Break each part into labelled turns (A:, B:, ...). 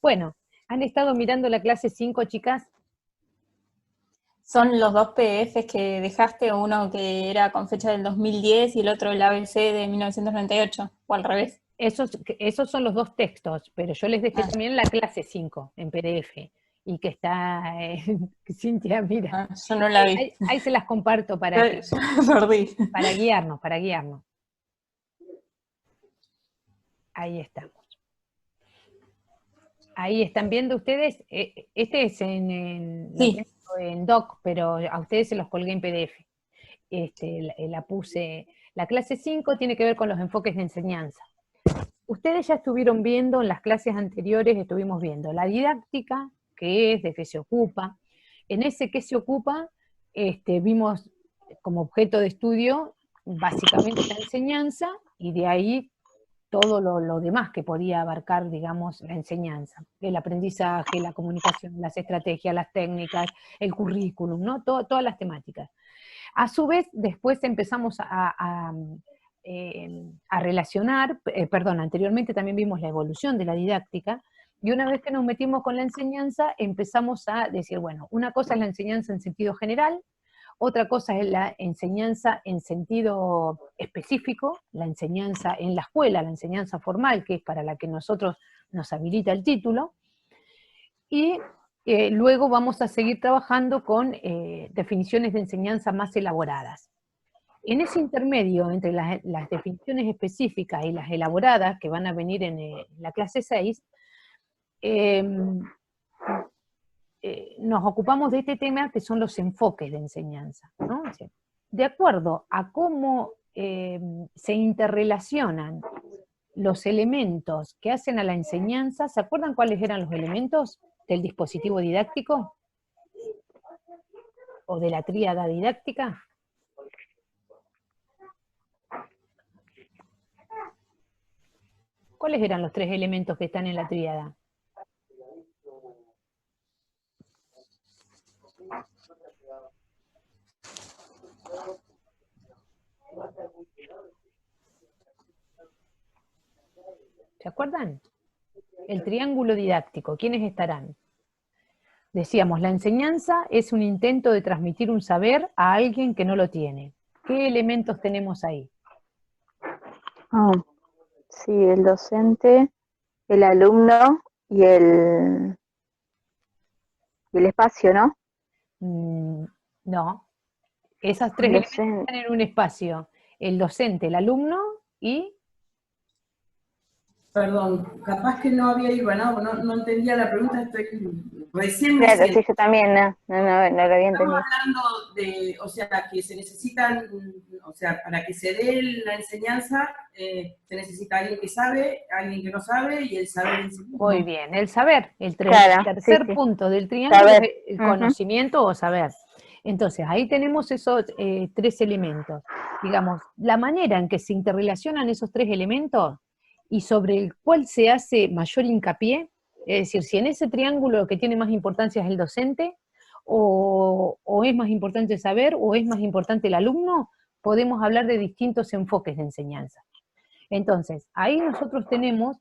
A: Bueno, ¿han estado mirando la clase 5, chicas?
B: Son los dos PDFs que dejaste, uno que era con fecha del 2010 y el otro el ABC de 1998, o al revés.
A: Esos son los dos textos, pero yo les dejé también la clase 5 en PDF, y que está, Cintia, mira,
B: Yo no la vi.
A: ahí se las comparto
B: Yo perdí.
A: para guiarnos. Ahí estamos. Ahí están viendo ustedes, este es lo
B: Sí.
A: tengo en doc, pero a ustedes se los colgué en PDF. La puse, la clase 5 tiene que ver con los enfoques de enseñanza. Ustedes ya estuvieron viendo en las clases anteriores, estuvimos viendo la didáctica, qué es, de qué se ocupa. En ese qué se ocupa, vimos como objeto de estudio básicamente la enseñanza, y de ahí todo lo demás que podía abarcar, digamos, la enseñanza, el aprendizaje, la comunicación, las estrategias, las técnicas, el currículum, ¿no? Todas las temáticas. A su vez, después empezamos a relacionar, anteriormente también vimos la evolución de la didáctica, y una vez que nos metimos con la enseñanza, empezamos a decir, bueno, una cosa es la enseñanza en sentido general, otra cosa es la enseñanza en sentido específico, la enseñanza en la escuela, la enseñanza formal, que es para la que nosotros nos habilita el título, y luego vamos a seguir trabajando con definiciones de enseñanza más elaboradas. En ese intermedio entre las definiciones específicas y las elaboradas, que van a venir en la clase 6, nos ocupamos de este tema, que son los enfoques de enseñanza, ¿no? O sea, de acuerdo a cómo se interrelacionan los elementos que hacen a la enseñanza. ¿Se acuerdan cuáles eran los elementos del dispositivo didáctico? ¿O de la tríada didáctica? ¿Cuáles eran los 3 elementos que están en la tríada? ¿Se acuerdan? El triángulo didáctico, ¿quiénes estarán? Decíamos, la enseñanza es un intento de transmitir un saber a alguien que no lo tiene. ¿Qué elementos tenemos ahí?
C: Sí, el docente, el alumno y el espacio, ¿no?
A: No, esas 3 elementos están en un espacio. El docente, el alumno y...
D: Perdón, capaz que no había ido, no entendía la pregunta, recién me
C: claro,
D: siento.
C: Sí, yo también no lo había entendido.
D: Estamos hablando de, o sea, que se necesitan, o sea, para que se dé la enseñanza, se necesita alguien que sabe, alguien que no sabe, y el saber en sí mismo.
A: Muy bien, el saber, el tercer punto del triángulo
C: saber.
A: Es el conocimiento o saber. Entonces, ahí tenemos esos 3 elementos. Digamos, la manera en que se interrelacionan esos 3 elementos y sobre el cual se hace mayor hincapié, es decir, si en ese triángulo lo que tiene más importancia es el docente, o es más importante el saber, o es más importante el alumno, podemos hablar de distintos enfoques de enseñanza. Entonces, ahí nosotros tenemos,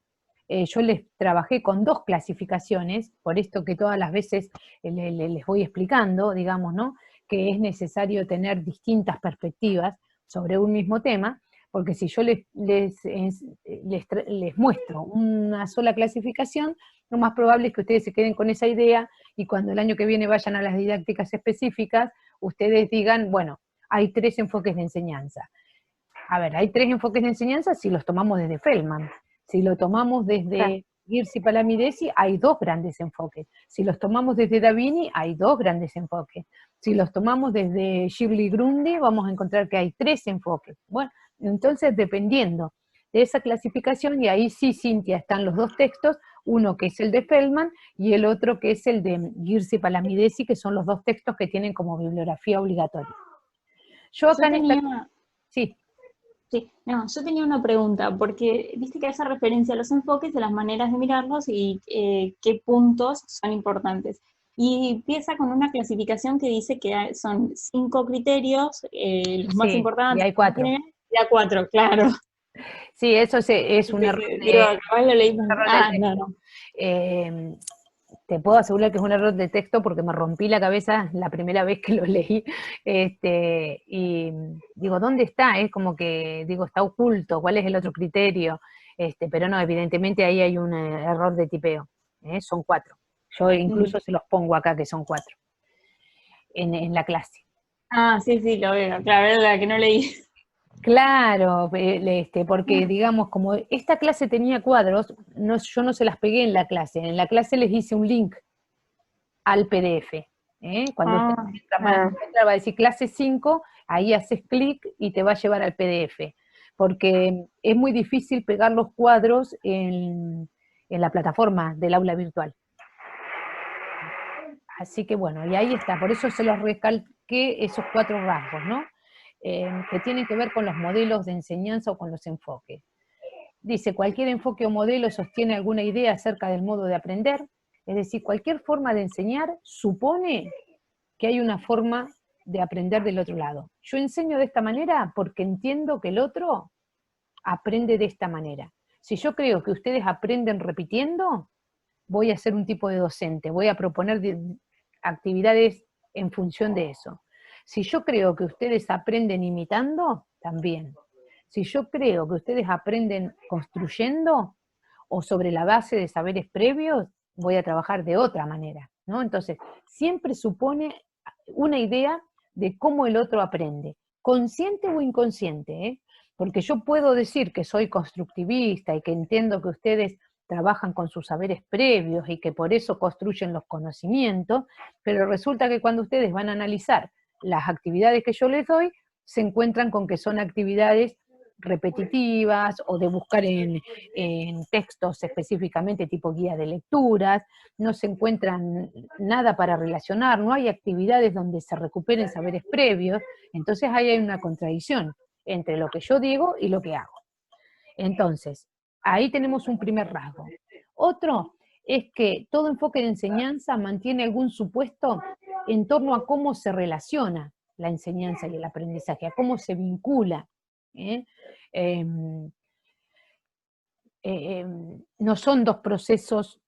A: yo les trabajé con 2 clasificaciones, por esto que todas las veces les voy explicando, digamos, ¿no? Que es necesario tener distintas perspectivas sobre un mismo tema, porque si yo les muestro una sola clasificación, lo más probable es que ustedes se queden con esa idea, y cuando el año que viene vayan a las didácticas específicas, ustedes digan, bueno, hay 3 enfoques de enseñanza. A ver, hay 3 enfoques de enseñanza si los tomamos desde Feldman. Si lo tomamos desde Girsi Palamidesi, hay 2 grandes enfoques. Si los tomamos desde Davini, hay 2 grandes enfoques. Si los tomamos desde Shirley Grundy, vamos a encontrar que hay 3 enfoques. Bueno, entonces dependiendo de esa clasificación, y ahí sí, Cintia, están los 2 textos, uno que es el de Feldman y el otro que es el de Girsi Palamidesi, que son los 2 textos que tienen como bibliografía obligatoria. Yo tenía
B: una pregunta, porque viste que hace referencia a los enfoques, a las maneras de mirarlos y qué puntos son importantes. Y empieza con una clasificación que dice que son 5 criterios, los más importantes.
A: Y hay 4.
B: Y hay 4, claro.
A: Sí, eso es un error
B: Digo, capaz lo leí mal.
A: error de
B: Ah,
A: texto.
B: no.
A: Te puedo asegurar que es un error de texto porque me rompí la cabeza la primera vez que lo leí, y digo, ¿dónde está? Es como que, digo, está oculto, ¿cuál es el otro criterio? Pero no, evidentemente ahí hay un error de tipeo, son 4. Yo incluso se los pongo acá que son 4, en la clase.
B: Ah, sí, sí, lo veo. Claro, es la que no leí.
A: Claro, porque digamos, como esta clase tenía cuadros, yo no se las pegué en la clase les hice un link al PDF. Cuando usted va a decir clase 5, ahí haces clic y te va a llevar al PDF, porque es muy difícil pegar los cuadros en la plataforma del aula virtual. Así que bueno, y ahí está, por eso se los recalqué esos 4 rasgos, ¿no? Que tienen que ver con los modelos de enseñanza o con los enfoques. Dice, cualquier enfoque o modelo sostiene alguna idea acerca del modo de aprender, es decir, cualquier forma de enseñar supone que hay una forma de aprender del otro lado. Yo enseño de esta manera porque entiendo que el otro aprende de esta manera. Si yo creo que ustedes aprenden repitiendo, voy a ser un tipo de docente, voy a proponer actividades en función de eso. Si yo creo que ustedes aprenden imitando, también. Si yo creo que ustedes aprenden construyendo o sobre la base de saberes previos, voy a trabajar de otra manera, ¿no? Entonces, siempre supone una idea de cómo el otro aprende, consciente o inconsciente, ¿eh? Porque yo puedo decir que soy constructivista y que entiendo que ustedes trabajan con sus saberes previos y que por eso construyen los conocimientos, pero resulta que cuando ustedes van a analizar las actividades que yo les doy, se encuentran con que son actividades repetitivas o de buscar en textos específicamente tipo guía de lecturas, no se encuentran nada para relacionar, no hay actividades donde se recuperen saberes previos, entonces ahí hay una contradicción entre lo que yo digo y lo que hago. Entonces, ahí tenemos un primer rasgo. Otro es que todo enfoque de enseñanza mantiene algún supuesto en torno a cómo se relaciona la enseñanza y el aprendizaje, a cómo se vincula. No son 2 procesos,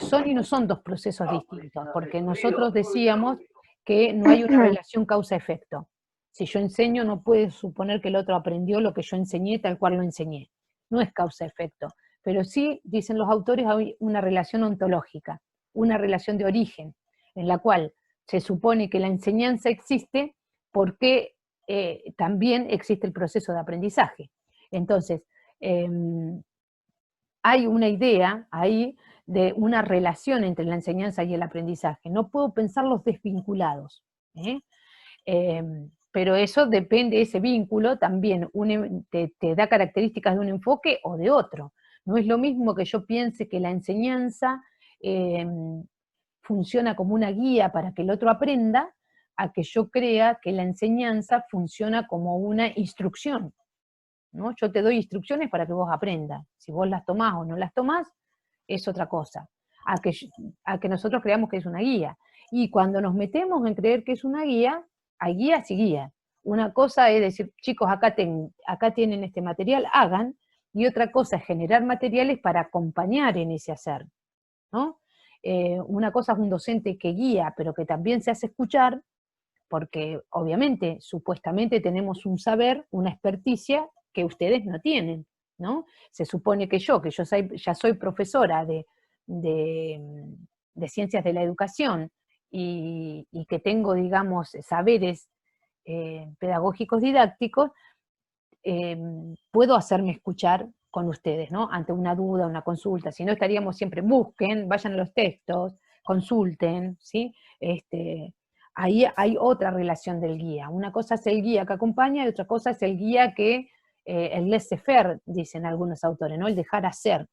A: son y no son 2 procesos distintos, porque nosotros decíamos que no hay una relación causa-efecto. Si yo enseño, no puede suponer que el otro aprendió lo que yo enseñé tal cual lo enseñé. No es causa-efecto. Pero sí, dicen los autores, hay una relación ontológica, una relación de origen, en la cual se supone que la enseñanza existe porque también existe el proceso de aprendizaje. Entonces, hay una idea ahí de una relación entre la enseñanza y el aprendizaje. No puedo pensarlos desvinculados. Pero eso depende, ese vínculo también te da características de un enfoque o de otro. No es lo mismo que yo piense que la enseñanza funciona como una guía para que el otro aprenda, a que yo crea que la enseñanza funciona como una instrucción, ¿no? Yo te doy instrucciones para que vos aprendas. Si vos las tomás o no las tomás, es otra cosa. A que nosotros creamos que es una guía. Y cuando nos metemos en creer que es una guía, hay guías y guías. Una cosa es decir, chicos, acá tienen este material, hagan, y otra cosa es generar materiales para acompañar en ese hacer, ¿no? Una cosa es un docente que guía, pero que también se hace escuchar, porque obviamente, supuestamente tenemos un saber, una experticia que ustedes no tienen, ¿no? Se supone que yo ya soy profesora de ciencias de la educación y que tengo, digamos, saberes pedagógicos didácticos, puedo hacerme escuchar con ustedes, ¿no? Ante una duda, una consulta, si no estaríamos siempre, busquen, vayan a los textos, consulten, ¿sí? Ahí hay otra relación del guía. Una cosa es el guía que acompaña y otra cosa es el guía que, el laissez-faire, dicen algunos autores, ¿no? El dejar hacer,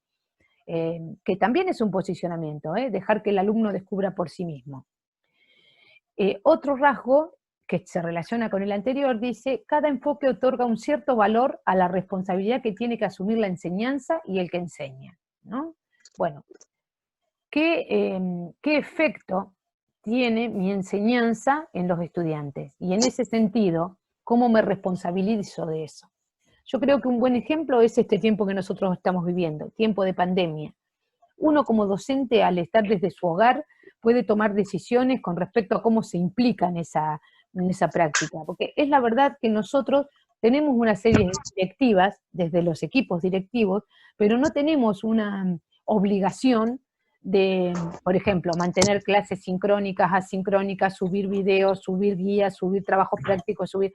A: que también es un posicionamiento, dejar que el alumno descubra por sí mismo. Otro rasgo que se relaciona con el anterior dice, cada enfoque otorga un cierto valor a la responsabilidad que tiene que asumir la enseñanza y el que enseña, ¿no? Bueno, ¿qué efecto tiene mi enseñanza en los estudiantes? Y en ese sentido, ¿cómo me responsabilizo de eso? Yo creo que un buen ejemplo es este tiempo que nosotros estamos viviendo, tiempo de pandemia. Uno como docente, al estar desde su hogar, puede tomar decisiones con respecto a cómo se implica en esa práctica, porque es la verdad que nosotros tenemos una serie de directivas, desde los equipos directivos, pero no tenemos una obligación de, por ejemplo, mantener clases sincrónicas, asincrónicas, subir videos, subir guías, subir trabajos prácticos, subir...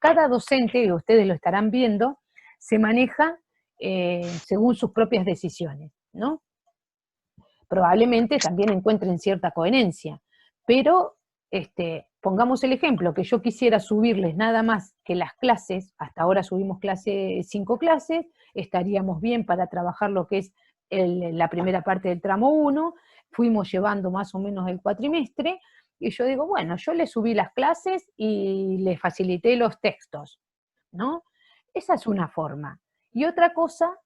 A: Cada docente, y ustedes lo estarán viendo, se maneja según sus propias decisiones, ¿no? Probablemente también encuentren cierta coherencia, pero pongamos el ejemplo, que yo quisiera subirles nada más que las clases, hasta ahora subimos 5 clases, estaríamos bien para trabajar lo que es la primera parte del tramo 1, fuimos llevando más o menos el cuatrimestre, y yo digo, bueno, yo les subí las clases y les facilité los textos, ¿no? Esa es una forma. Y otra cosa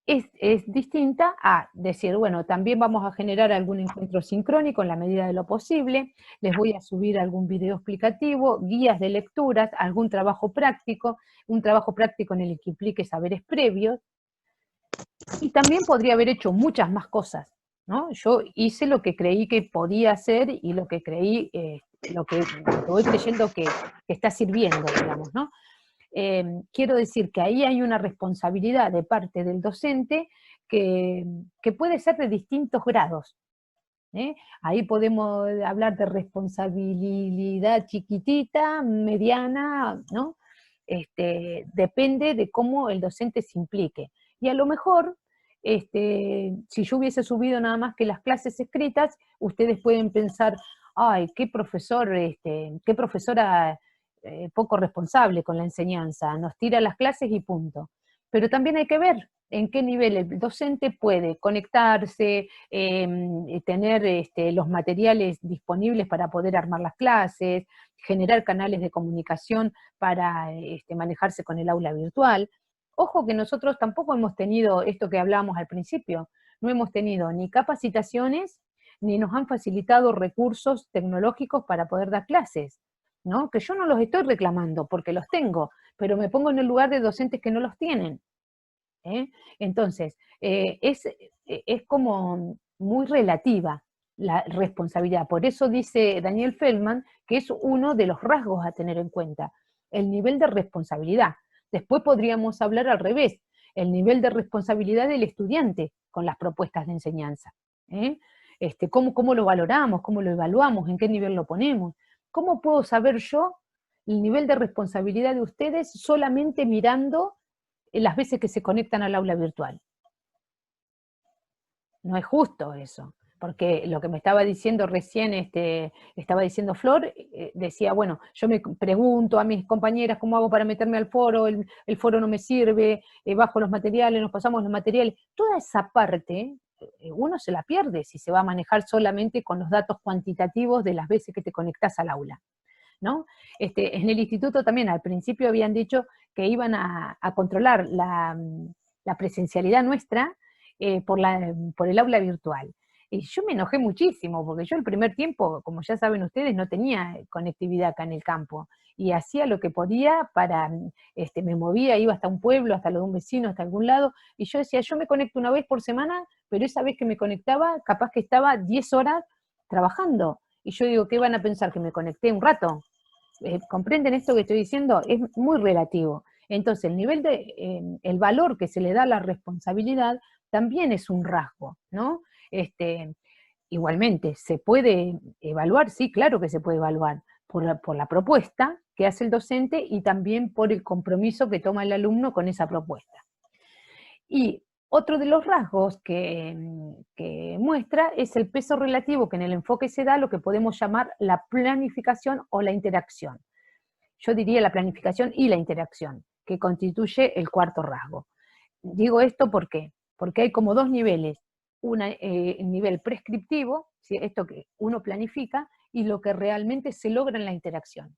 A: es distinta a decir, bueno, también vamos a generar algún encuentro sincrónico en la medida de lo posible, les voy a subir algún video explicativo, guías de lecturas, algún trabajo práctico, un trabajo práctico en el que implique saberes previos, y también podría haber hecho muchas más cosas, ¿no? Yo hice lo que creí que podía hacer y lo que creí, lo que voy creyendo que está sirviendo, digamos, ¿no? Quiero decir que ahí hay una responsabilidad de parte del docente que puede ser de distintos grados. Ahí podemos hablar de responsabilidad chiquitita, mediana, ¿no? Depende de cómo el docente se implique. Y a lo mejor, si yo hubiese subido nada más que las clases escritas, ustedes pueden pensar, ay, qué profesor, qué profesora poco responsable con la enseñanza, nos tira las clases y punto. Pero también hay que ver en qué nivel el docente puede conectarse, tener los materiales disponibles para poder armar las clases, generar canales de comunicación para manejarse con el aula virtual. Ojo que nosotros tampoco hemos tenido esto que hablábamos al principio, no hemos tenido ni capacitaciones, ni nos han facilitado recursos tecnológicos para poder dar clases, ¿no? Que yo no los estoy reclamando porque los tengo, pero me pongo en el lugar de docentes que no los tienen. Entonces, es como muy relativa la responsabilidad. Por eso dice Daniel Feldman que es uno de los rasgos a tener en cuenta, el nivel de responsabilidad. Después podríamos hablar al revés, el nivel de responsabilidad del estudiante con las propuestas de enseñanza. ¿Cómo lo valoramos? ¿Cómo lo evaluamos? ¿En qué nivel lo ponemos? ¿Cómo puedo saber yo el nivel de responsabilidad de ustedes solamente mirando las veces que se conectan al aula virtual? No es justo eso, porque lo que me estaba diciendo recién, estaba diciendo Flor, decía, bueno, yo me pregunto a mis compañeras cómo hago para meterme al foro, el foro no me sirve, bajo los materiales, nos pasamos los materiales, toda esa parte uno se la pierde si se va a manejar solamente con los datos cuantitativos de las veces que te conectás al aula, ¿no? En el instituto también al principio habían dicho que iban a controlar la presencialidad nuestra por el aula virtual. Y yo me enojé muchísimo, porque yo el primer tiempo, como ya saben ustedes, no tenía conectividad acá en el campo, y hacía lo que podía para, me movía, iba hasta un pueblo, hasta lo de un vecino, hasta algún lado, y yo decía, yo me conecto una vez por semana, pero esa vez que me conectaba, capaz que estaba 10 horas trabajando, y yo digo, ¿qué van a pensar? ¿Que me conecté un rato? ¿Comprenden esto que estoy diciendo? Es muy relativo. Entonces, el nivel el valor que se le da a la responsabilidad también es un rasgo, ¿no? Igualmente, ¿se puede evaluar? Sí, claro que se puede evaluar, por la propuesta que hace el docente y también por el compromiso que toma el alumno con esa propuesta. Y otro de los rasgos que muestra es el peso relativo que en el enfoque se da a lo que podemos llamar la planificación o la interacción. Yo diría la planificación y la interacción, que constituye el cuarto rasgo. Digo esto ¿por qué? Porque hay como dos niveles, un nivel prescriptivo, ¿sí? Esto que uno planifica, y lo que realmente se logra en la interacción,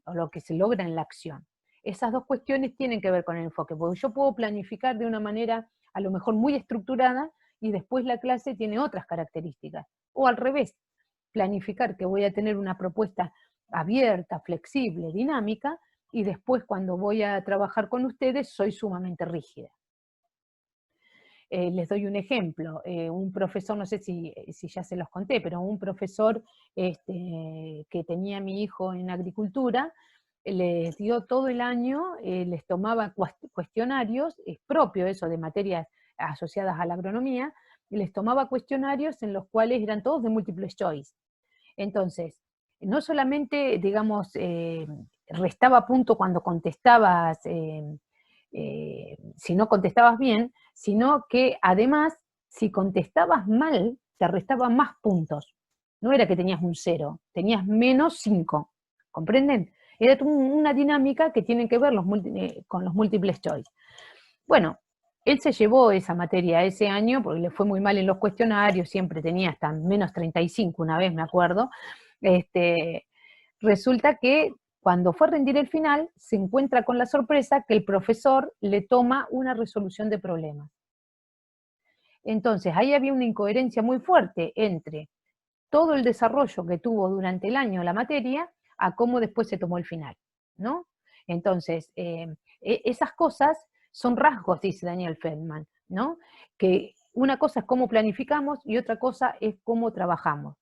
A: o lo que se logra en la acción. Esas dos cuestiones tienen que ver con el enfoque, porque yo puedo planificar de una manera a lo mejor muy estructurada, y después la clase tiene otras características. O al revés, planificar que voy a tener una propuesta abierta, flexible, dinámica, y después cuando voy a trabajar con ustedes soy sumamente rígida. Les doy un ejemplo, un profesor, no sé si ya se los conté, pero un profesor que tenía a mi hijo en agricultura, les dio todo el año, les tomaba cuestionarios, es propio eso de materias asociadas a la agronomía, les tomaba cuestionarios en los cuales eran todos de múltiple choice. Entonces, no solamente, digamos, restaba punto cuando contestabas, si no contestabas bien, sino que además, si contestabas mal, te restaba más puntos. No era que tenías un 0, tenías menos 5, ¿comprenden? Era una dinámica que tiene que ver con los múltiples choice. Bueno, él se llevó esa materia ese año, porque le fue muy mal en los cuestionarios, siempre tenía hasta menos 35 una vez, me acuerdo. Resulta que cuando fue a rendir el final, se encuentra con la sorpresa que el profesor le toma una resolución de problemas. Entonces, ahí había una incoherencia muy fuerte entre todo el desarrollo que tuvo durante el año la materia a cómo después se tomó el final, ¿no? Entonces, esas cosas son rasgos, dice Daniel Feldman, ¿no? Que una cosa es cómo planificamos y otra cosa es cómo trabajamos.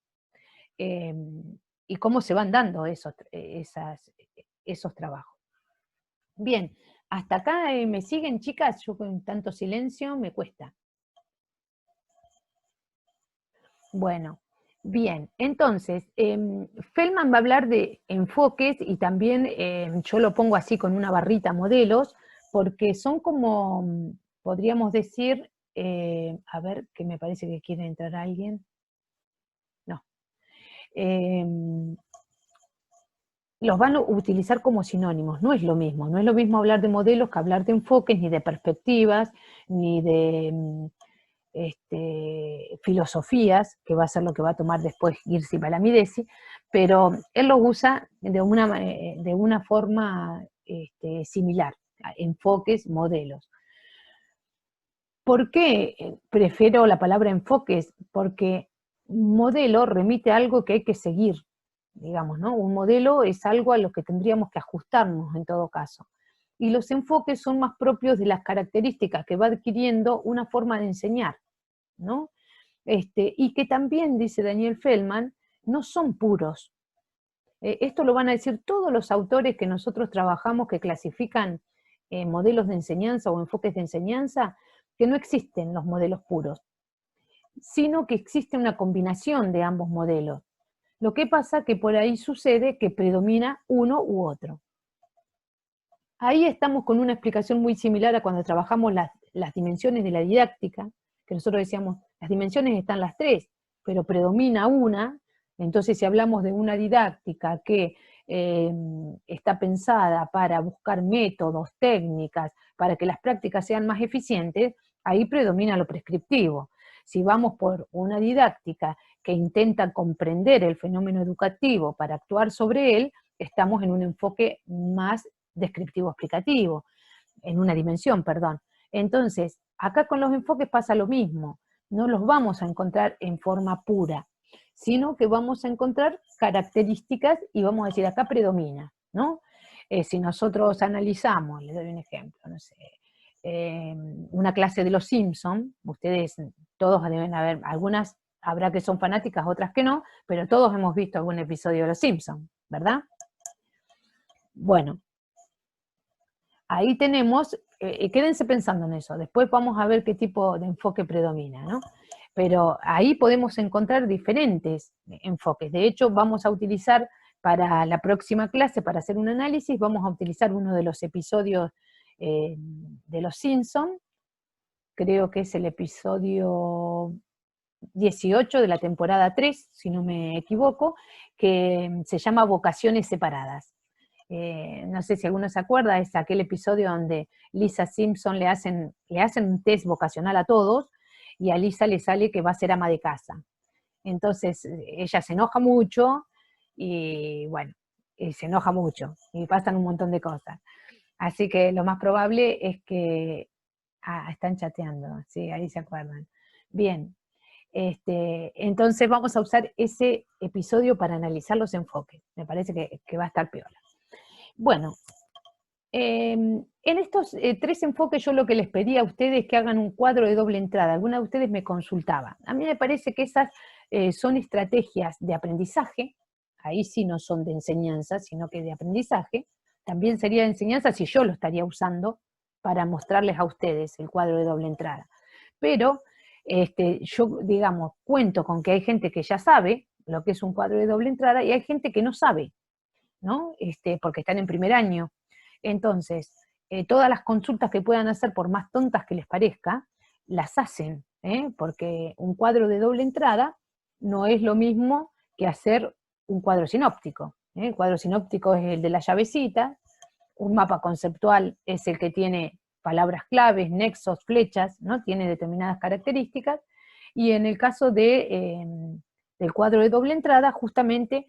A: Y cómo se van dando esos trabajos. Bien, hasta acá me siguen, chicas, yo con tanto silencio me cuesta. Bueno, bien, entonces, Feldman va a hablar de enfoques y también yo lo pongo así con una barrita modelos, porque son como, podríamos decir, a ver, que me parece que quiere entrar alguien. No. Los van a utilizar como sinónimos, no es lo mismo hablar de modelos que hablar de enfoques, ni de perspectivas, ni de filosofías, que va a ser lo que va a tomar después Girsi Palamidesi, pero él los usa de una forma similar, enfoques, modelos. ¿Por qué prefiero la palabra enfoques? Porque modelo remite a algo que hay que seguir, digamos, ¿no? Un modelo es algo a lo que tendríamos que ajustarnos en todo caso. Y los enfoques son más propios de las características que va adquiriendo una forma de enseñar, ¿no? Y que también, dice Daniel Feldman, no son puros. Esto lo van a decir todos los autores que nosotros trabajamos que clasifican modelos de enseñanza o enfoques de enseñanza, que no existen los modelos puros, sino que existe una combinación de ambos modelos. Lo que pasa que por ahí sucede que predomina uno u otro. Ahí estamos con una explicación muy similar a cuando trabajamos las dimensiones de la didáctica, que nosotros decíamos, las dimensiones están las tres, pero predomina una. Entonces, si hablamos de una didáctica que está pensada para buscar métodos, técnicas, para que las prácticas sean más eficientes, ahí predomina lo prescriptivo. Si vamos por una didáctica que intenta comprender el fenómeno educativo para actuar sobre él, estamos en un enfoque más descriptivo explicativo, en una dimensión, perdón. Entonces, acá con los enfoques pasa lo mismo, no los vamos a encontrar en forma pura, sino que vamos a encontrar características y vamos a decir, acá predomina, ¿no? Si nosotros analizamos, les doy un ejemplo, no sé, una clase de los Simpson, ustedes todos deben haber, algunas habrá que son fanáticas, otras que no, pero todos hemos visto algún episodio de los Simpson, ¿verdad? Bueno, ahí tenemos, quédense pensando en eso, después vamos a ver qué tipo de enfoque predomina, ¿no? Pero ahí podemos encontrar diferentes enfoques. De hecho, vamos a utilizar para la próxima clase, para hacer un análisis, vamos a utilizar uno de los episodios de Los Simpson, creo que es el episodio 18 de la temporada 3, si no me equivoco, que se llama Vocaciones Separadas. No sé si alguno se acuerda, es aquel episodio donde Lisa Simpson le hacen un test vocacional a todos, y a Lisa le sale que va a ser ama de casa. Entonces ella se enoja mucho, y bueno, se enoja mucho, y pasan un montón de cosas. Así que lo más probable es que... están chateando, sí, ahí se acuerdan. Bien, entonces vamos a usar ese episodio para analizar los enfoques. Me parece que va a estar peor. Bueno, En estos 3 enfoques yo lo que les pedí a ustedes es que hagan un cuadro de doble entrada. Alguna de ustedes me consultaba. A mí me parece que esas son estrategias de aprendizaje, ahí sí no son de enseñanza, sino que de aprendizaje. También sería de enseñanza si yo lo estaría usando para mostrarles a ustedes el cuadro de doble entrada. Pero yo, digamos, cuento con que hay gente que ya sabe lo que es un cuadro de doble entrada y hay gente que no sabe, ¿no? Porque están en primer año. Entonces, todas las consultas que puedan hacer, por más tontas que les parezca, las hacen, porque un cuadro de doble entrada no es lo mismo que hacer un cuadro sinóptico. El cuadro sinóptico es el de la llavecita, un mapa conceptual es el que tiene palabras claves, nexos, flechas, ¿no? Tiene determinadas características, y en el caso del cuadro de doble entrada, justamente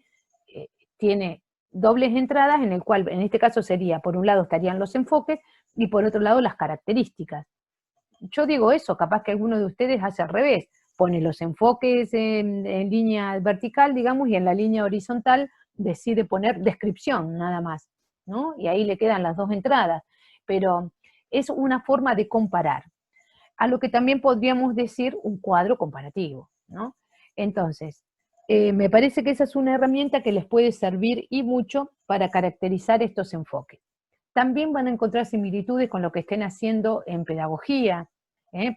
A: tiene dobles entradas, en el cual, en este caso sería, por un lado estarían los enfoques, y por otro lado las características. Yo digo eso, capaz que alguno de ustedes hace al revés, pone los enfoques en línea vertical, digamos, y en la línea horizontal decide poner descripción, nada más, ¿no? Y ahí le quedan las 2 entradas, pero es una forma de comparar, a lo que también podríamos decir un cuadro comparativo, ¿no? Entonces, me parece que esa es una herramienta que les puede servir y mucho para caracterizar estos enfoques. También van a encontrar similitudes con lo que estén haciendo en pedagogía,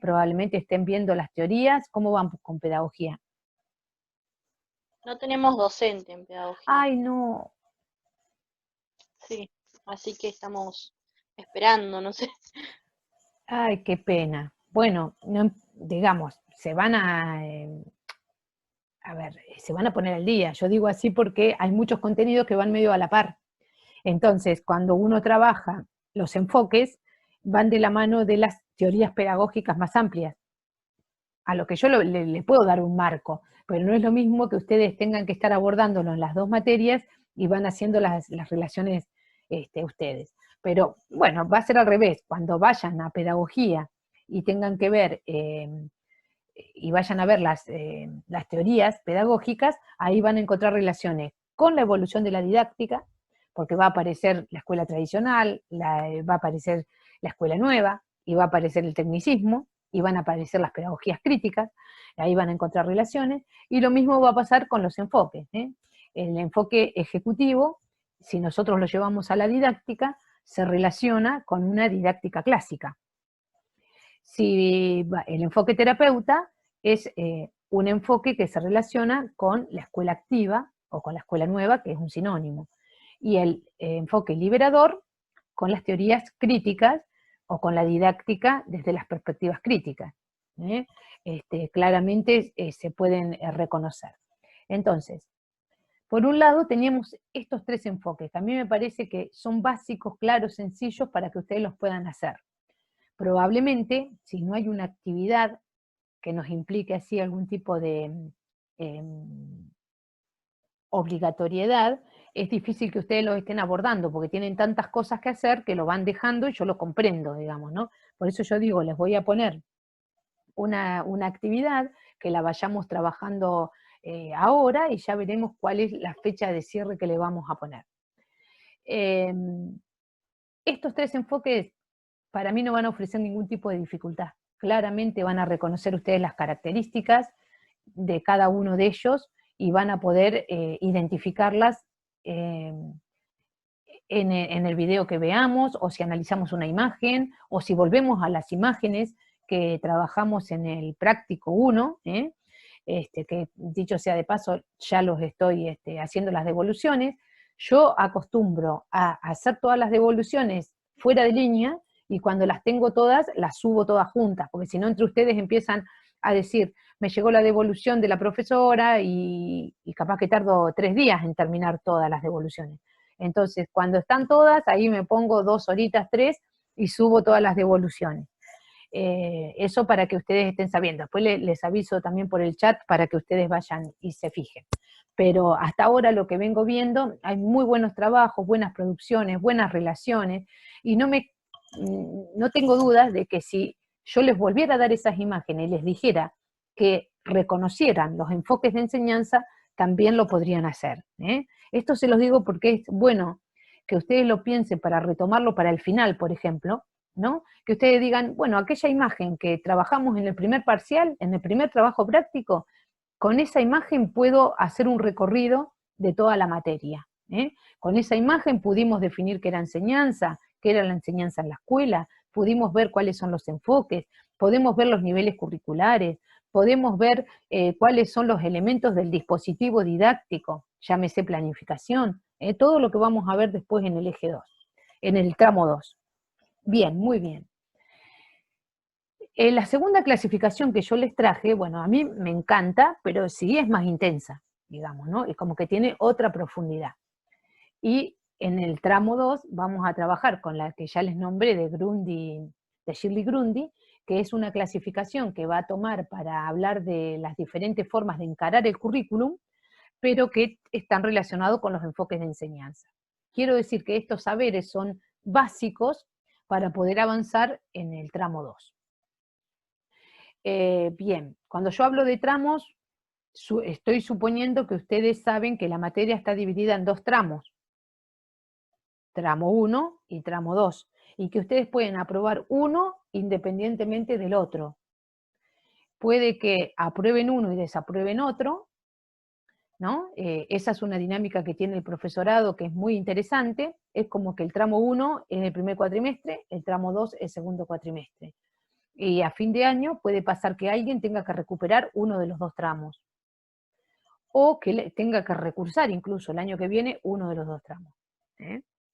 A: probablemente estén viendo las teorías. ¿Cómo van con pedagogía?
E: No tenemos docente en pedagogía.
A: Ay, no.
E: Sí, así que estamos esperando, no sé.
A: Ay, qué pena. Bueno, no, digamos, se van a ver, se van a poner al día. Yo digo así porque hay muchos contenidos que van medio a la par. Entonces, cuando uno trabaja los enfoques, van de la mano de las teorías pedagógicas más amplias, a lo que yo le puedo dar un marco, pero no es lo mismo que ustedes tengan que estar abordándolo en las 2 materias y van haciendo las relaciones ustedes. Pero bueno, va a ser al revés, cuando vayan a pedagogía y tengan que ver, y vayan a ver las teorías pedagógicas, ahí van a encontrar relaciones con la evolución de la didáctica, porque va a aparecer la escuela tradicional, va a aparecer la escuela nueva, y va a aparecer el tecnicismo, y van a aparecer las pedagogías críticas, ahí van a encontrar relaciones, y lo mismo va a pasar con los enfoques. El enfoque ejecutivo, si nosotros lo llevamos a la didáctica, se relaciona con una didáctica clásica. Si el enfoque terapeuta es un enfoque que se relaciona con la escuela activa, o con la escuela nueva, que es un sinónimo. Y el enfoque liberador con las teorías críticas o con la didáctica desde las perspectivas críticas. Claramente se pueden reconocer. Entonces, por un lado teníamos estos 3 enfoques, que a mí me parece que son básicos, claros, sencillos para que ustedes los puedan hacer. Probablemente, si no hay una actividad que nos implique así algún tipo de obligatoriedad, es difícil que ustedes lo estén abordando, porque tienen tantas cosas que hacer que lo van dejando, y yo lo comprendo, digamos, ¿no? Por eso yo digo, les voy a poner una actividad que la vayamos trabajando ahora, y ya veremos cuál es la fecha de cierre que le vamos a poner. Estos 3 enfoques para mí no van a ofrecer ningún tipo de dificultad. Claramente van a reconocer ustedes las características de cada uno de ellos, y van a poder identificarlas en el video que veamos, o si analizamos una imagen, o si volvemos a las imágenes que trabajamos en el práctico 1, que dicho sea de paso, ya los estoy haciendo las devoluciones. Yo acostumbro a hacer todas las devoluciones fuera de línea, y cuando las tengo todas, las subo todas juntas, porque si no, entre ustedes empiezan a decir, me llegó la devolución de la profesora, y capaz que tardo 3 días en terminar todas las devoluciones. Entonces, cuando están todas, ahí me pongo 2 horitas, 3, y subo todas las devoluciones. Eso para que ustedes estén sabiendo. Después les aviso también por el chat para que ustedes vayan y se fijen. Pero hasta ahora lo que vengo viendo, hay muy buenos trabajos, buenas producciones, buenas relaciones, y no tengo dudas de que si yo les volviera a dar esas imágenes y les dijera que reconocieran los enfoques de enseñanza, también lo podrían hacer. Esto se los digo porque es bueno que ustedes lo piensen para retomarlo para el final, por ejemplo, ¿no? Que ustedes digan, bueno, aquella imagen que trabajamos en el primer parcial, en el primer trabajo práctico, con esa imagen puedo hacer un recorrido de toda la materia. Con esa imagen pudimos definir qué era enseñanza, qué era la enseñanza en la escuela, pudimos ver cuáles son los enfoques, podemos ver los niveles curriculares, podemos ver cuáles son los elementos del dispositivo didáctico, llámese planificación, todo lo que vamos a ver después en el eje 2, en el tramo 2. Bien, muy bien. La segunda clasificación que yo les traje, bueno, a mí me encanta, pero sí es más intensa, digamos, ¿no? Es como que tiene otra profundidad. Y en el tramo 2 vamos a trabajar con la que ya les nombré de Shirley Grundy, que es una clasificación que va a tomar para hablar de las diferentes formas de encarar el currículum, pero que están relacionados con los enfoques de enseñanza. Quiero decir que estos saberes son básicos para poder avanzar en el tramo 2. Bien, cuando yo hablo de tramos, estoy suponiendo que ustedes saben que la materia está dividida en 2 tramos. Tramo 1 y tramo 2, y que ustedes pueden aprobar uno independientemente del otro. Puede que aprueben uno y desaprueben otro, ¿no? Esa es una dinámica que tiene el profesorado que es muy interesante, es como que el tramo 1 es el primer cuatrimestre, el tramo 2 es el segundo cuatrimestre. Y a fin de año puede pasar que alguien tenga que recuperar uno de los 2 tramos, o que tenga que recursar incluso el año que viene uno de los 2 tramos.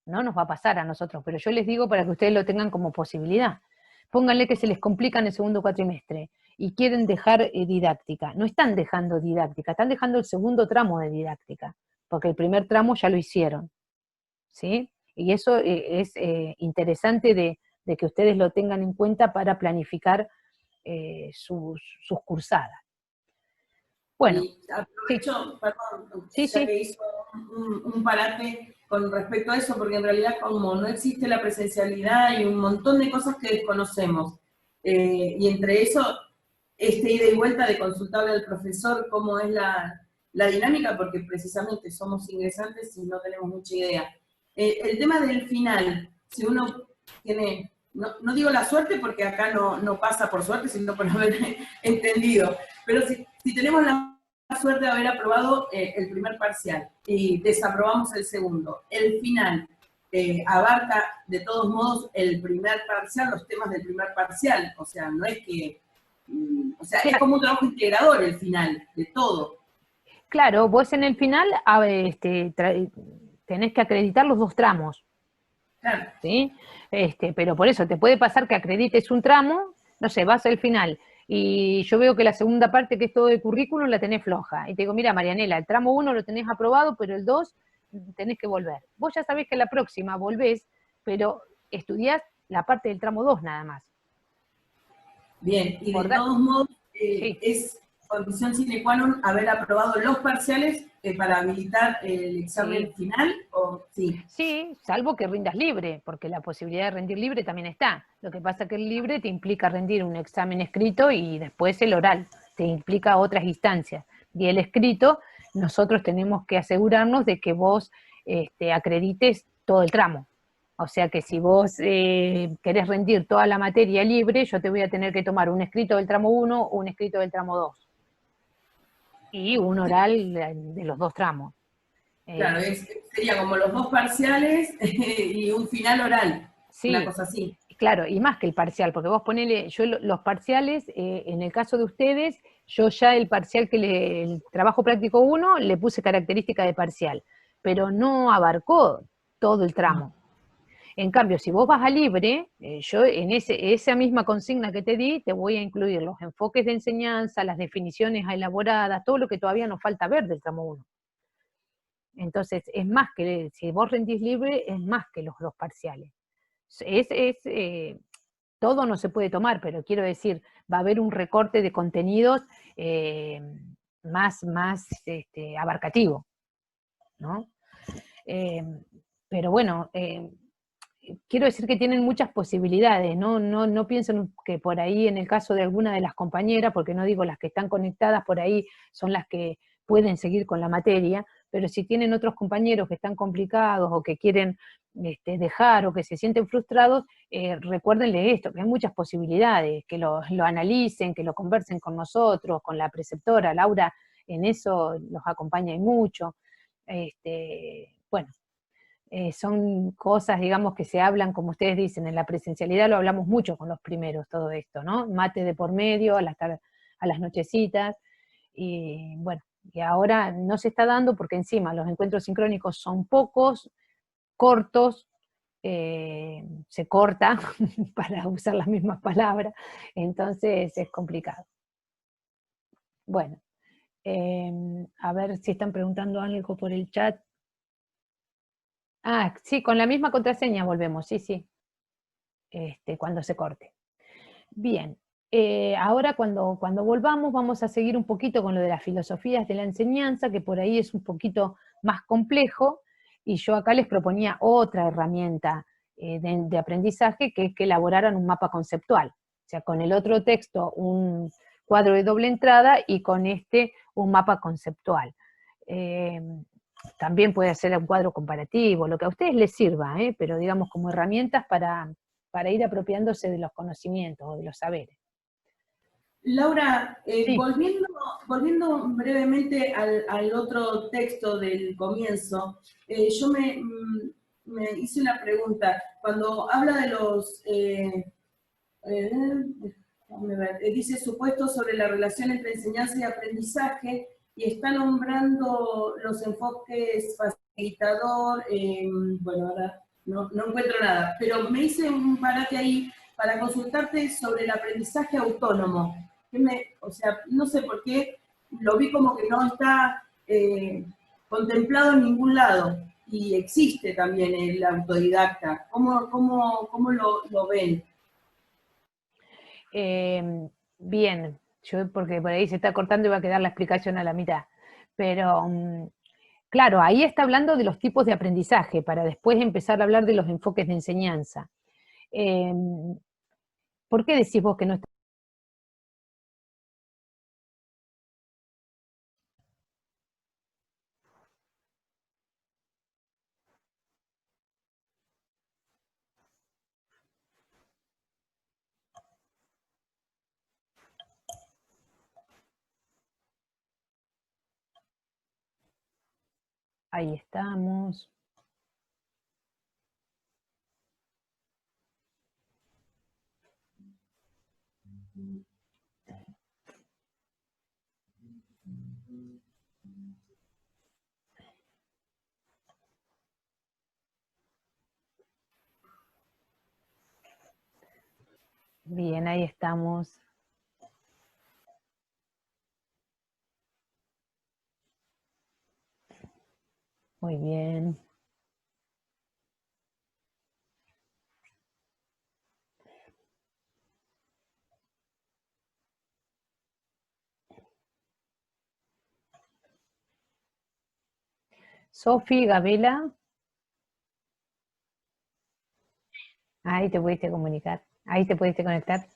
A: No nos va a pasar a nosotros, pero yo les digo para que ustedes lo tengan como posibilidad. Pónganle que se les complica en el segundo cuatrimestre y quieren dejar didáctica. No están dejando didáctica, están dejando el segundo tramo de didáctica, porque el primer tramo ya lo hicieron, ¿sí? Y eso es interesante de que ustedes lo tengan en cuenta para planificar sus cursadas. Bueno.
D: Y aprovecho,
A: sí.
D: perdón,
A: Sí,
D: ya
A: sí.
D: que hizo un parate con respecto a eso, porque en realidad como no existe la presencialidad hay un montón de cosas que desconocemos. Y entre eso, este ida y vuelta de consultarle al profesor cómo es la dinámica, porque precisamente somos ingresantes y no tenemos mucha idea. El tema del final, si uno tiene, no digo la suerte porque acá no pasa por suerte, sino por haber entendido, pero si tenemos la suerte de haber aprobado el primer parcial y desaprobamos el segundo, el final abarca de todos modos el primer parcial, los temas del primer parcial, o sea, no es que, o sea, es como un trabajo integrador el final de todo.
A: Claro, vos en el final tenés que acreditar los 2 tramos.
D: Claro.
A: ¿Sí? Pero por eso te puede pasar que acredites un tramo, no sé, vas al final, y yo veo que la segunda parte, que es todo de currículum, la tenés floja. Y te digo, mira, Marianela, el tramo 1 lo tenés aprobado, pero el 2 tenés que volver. Vos ya sabés que la próxima volvés, pero estudiás la parte del tramo 2 nada más.
D: Bien, y de todos modos,
A: sí.
D: Es condición sine qua non haber aprobado los parciales para habilitar el examen final, ¿o sí?
A: Sí, salvo que rindas libre, porque la posibilidad de rendir libre también está. Lo que pasa es que el libre te implica rendir un examen escrito y después el oral, te implica otras instancias. Y el escrito, nosotros tenemos que asegurarnos de que vos acredites todo el tramo. O sea que si vos querés rendir toda la materia libre, yo te voy a tener que tomar un escrito del tramo 1 o un escrito del tramo 2. Y un oral de los 2 tramos.
D: Claro, sería como los 2 parciales y un final oral,
A: sí,
D: una cosa así.
A: Claro, y más que el parcial, porque vos ponele, yo los parciales, en el caso de ustedes, yo ya el parcial el trabajo práctico 1 le puse característica de parcial, pero no abarcó todo el tramo. En cambio, si vos vas a libre, yo en esa misma consigna que te di, te voy a incluir los enfoques de enseñanza, las definiciones elaboradas, todo lo que todavía nos falta ver del tramo 1. Entonces, es más que, si vos rendís libre, es más que los 2 parciales. Todo no se puede tomar, pero quiero decir, va a haber un recorte de contenidos más abarcativo, ¿no? Pero bueno, quiero decir que tienen muchas posibilidades, no piensen que por ahí en el caso de alguna de las compañeras, porque no digo las que están conectadas, por ahí son las que pueden seguir con la materia, pero si tienen otros compañeros que están complicados o que quieren dejar o que se sienten frustrados, recuérdenle esto, que hay muchas posibilidades, que lo analicen, que lo conversen con nosotros, con la preceptora. Laura en eso los acompaña y mucho. Bueno, son cosas, digamos, que se hablan, como ustedes dicen, en la presencialidad lo hablamos mucho con los primeros, todo esto, ¿no? Mate de por medio, a las nochecitas, y bueno, y ahora no se está dando porque encima los encuentros sincrónicos son pocos, cortos, se corta, para usar las mismas palabras, entonces es complicado. Bueno, a ver si están preguntando algo por el chat. Ah, sí, con la misma contraseña volvemos, sí. Cuando se corte. Bien, ahora cuando volvamos vamos a seguir un poquito con lo de las filosofías de la enseñanza, que por ahí es un poquito más complejo, y yo acá les proponía otra herramienta de aprendizaje, que es que elaboraran un mapa conceptual. O sea, con el otro texto un cuadro de doble entrada y con un mapa conceptual. También puede ser un cuadro comparativo, lo que a ustedes les sirva, pero digamos como herramientas para ir apropiándose de los conocimientos o de los saberes.
D: Laura,
A: Sí.
D: volviendo brevemente al otro texto del comienzo, yo me hice una pregunta. Cuando habla de los, dice supuestos sobre la relación entre enseñanza y aprendizaje, y está nombrando los enfoques facilitador, bueno, ahora no encuentro nada, pero me hice un parate ahí para consultarte sobre el aprendizaje autónomo. O sea, no sé por qué lo vi como que no está contemplado en ningún lado, y existe también el autodidacta. ¿Cómo lo ven?
A: Bien, yo porque por ahí se está cortando y va a quedar la explicación a la mitad, pero claro, ahí está hablando de los tipos de aprendizaje, para después empezar a hablar de los enfoques de enseñanza. ¿Por qué decís vos que no está? Ahí estamos. Bien, ahí estamos. Muy bien. Sofi, Gabela. Ahí te pudiste comunicar. Ahí te pudiste conectar.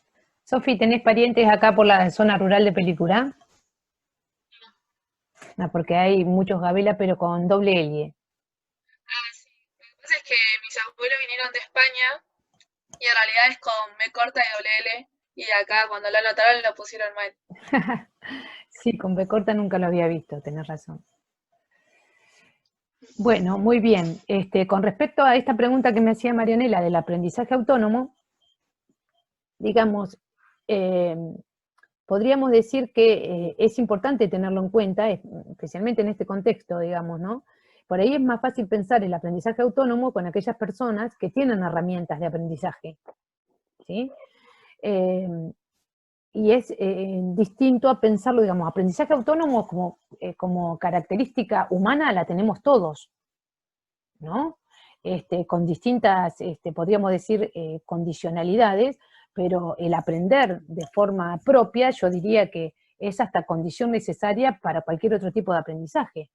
A: Sofi, ¿tenés parientes acá por la zona rural de Pelicurá? No, porque hay muchos Gabela, pero con doble L.
F: Ah, sí. Lo que pasa es que mis abuelos vinieron de España y en realidad es con B corta y doble L. Y acá cuando lo anotaron lo pusieron mal.
A: Sí, con B corta nunca lo había visto, tenés razón. Bueno, muy bien. Con respecto a esta pregunta que me hacía Marianela del aprendizaje autónomo, digamos, podríamos decir que es importante tenerlo en cuenta, especialmente en este contexto, digamos, ¿no? Por ahí es más fácil pensar el aprendizaje autónomo con aquellas personas que tienen herramientas de aprendizaje, ¿sí? Y es distinto a pensarlo, digamos, aprendizaje autónomo como característica humana la tenemos todos, ¿no? Con distintas, podríamos decir, condicionalidades, pero el aprender de forma propia, yo diría que es hasta condición necesaria para cualquier otro tipo de aprendizaje.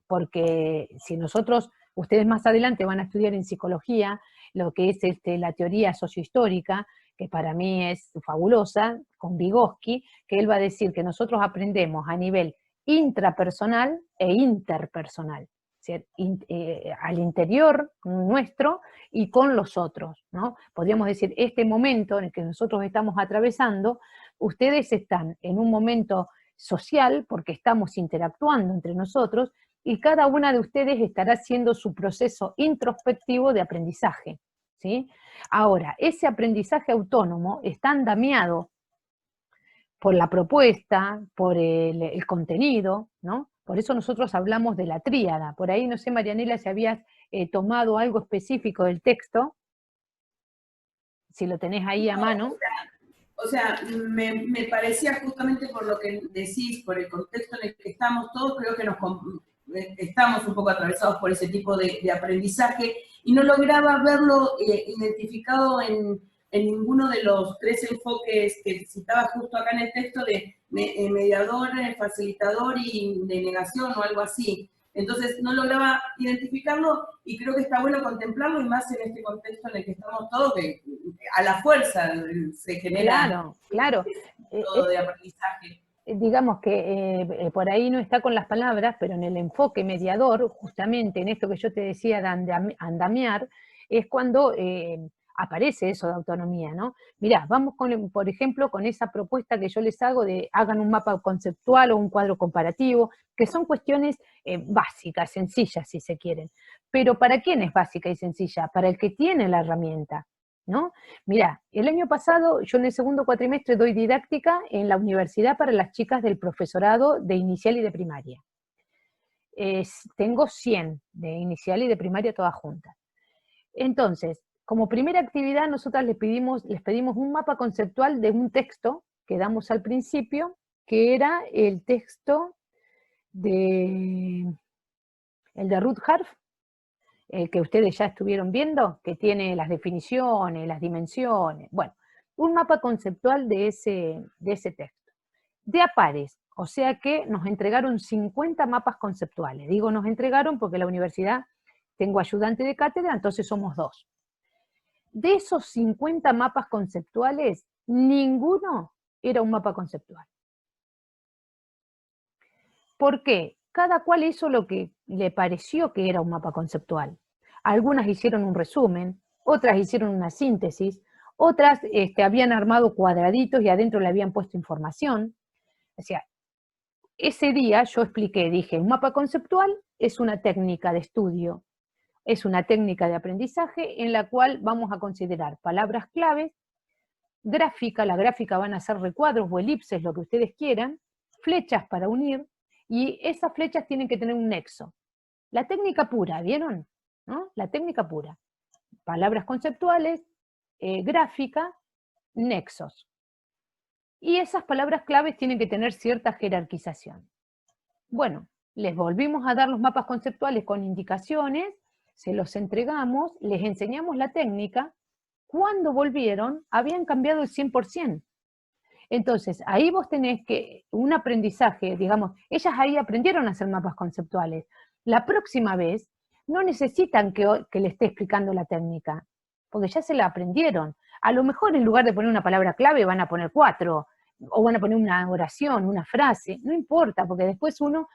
A: Porque si nosotros, ustedes más adelante van a estudiar en psicología lo que es la teoría sociohistórica, que para mí es fabulosa, con Vygotsky, que él va a decir que nosotros aprendemos a nivel intrapersonal e interpersonal, al interior nuestro y con los otros, ¿no? Podríamos decir, este momento en el que nosotros estamos atravesando, ustedes están en un momento social, porque estamos interactuando entre nosotros, y cada una de ustedes estará haciendo su proceso introspectivo de aprendizaje, ¿sí? Ahora, ese aprendizaje autónomo está andamiado por la propuesta, por el contenido, ¿no? Por eso nosotros hablamos de la tríada. Por ahí, no sé, Marianela, si habías tomado algo específico del texto, si lo tenés ahí a mano.
D: O sea, me parecía justamente por lo que decís, por el contexto en el que estamos todos, creo que estamos un poco atravesados por ese tipo de aprendizaje, y no lograba verlo identificado en ninguno de los 3 enfoques que citaba justo acá en el texto de mediador, facilitador y de negación o algo así. Entonces no lograba identificarlo, y creo que está bueno contemplarlo, y más en este contexto en el que estamos todos, que a la fuerza se genera
A: claro.
D: todo de aprendizaje.
A: Digamos que por ahí no está con las palabras, pero en el enfoque mediador, justamente en esto que yo te decía de andamiar, es cuando aparece eso de autonomía, ¿no? Mirá, vamos por ejemplo, con esa propuesta que yo les hago de hagan un mapa conceptual o un cuadro comparativo, que son cuestiones básicas, sencillas si se quieren. Pero ¿para quién es básica y sencilla? Para el que tiene la herramienta, ¿no? Mirá, el año pasado yo en el segundo cuatrimestre doy didáctica en la universidad para las chicas del profesorado de inicial y de primaria. Tengo 100 de inicial y de primaria todas juntas. Entonces, como primera actividad, nosotras les pedimos un mapa conceptual de un texto que damos al principio, que era el texto el de Ruth Harf, el que ustedes ya estuvieron viendo, que tiene las definiciones, las dimensiones, bueno, un mapa conceptual de ese texto. De a pares, o sea que nos entregaron 50 mapas conceptuales. Digo nos entregaron porque la universidad, tengo ayudante de cátedra, entonces somos 2. De esos 50 mapas conceptuales, ninguno era un mapa conceptual. ¿Por qué? Cada cual hizo lo que le pareció que era un mapa conceptual. Algunas hicieron un resumen, otras hicieron una síntesis, otras habían armado cuadraditos y adentro le habían puesto información. O sea, ese día yo expliqué, dije, un mapa conceptual es una técnica de estudio, es una técnica de aprendizaje en la cual vamos a considerar palabras claves, gráfica, la gráfica van a ser recuadros o elipses, lo que ustedes quieran, flechas para unir, y esas flechas tienen que tener un nexo. La técnica pura, ¿vieron? ¿No? La técnica pura. Palabras conceptuales, gráfica, nexos. Y esas palabras claves tienen que tener cierta jerarquización. Bueno, les volvimos a dar los mapas conceptuales con indicaciones, se los entregamos, les enseñamos la técnica. Cuando volvieron, habían cambiado el 100%. Entonces, ahí vos tenés que un aprendizaje, digamos, ellas ahí aprendieron a hacer mapas conceptuales. La próxima vez, no necesitan que le esté explicando la técnica, porque ya se la aprendieron. A lo mejor en lugar de poner una palabra clave van a poner 4, o van a poner una oración, una frase, no importa, porque después uno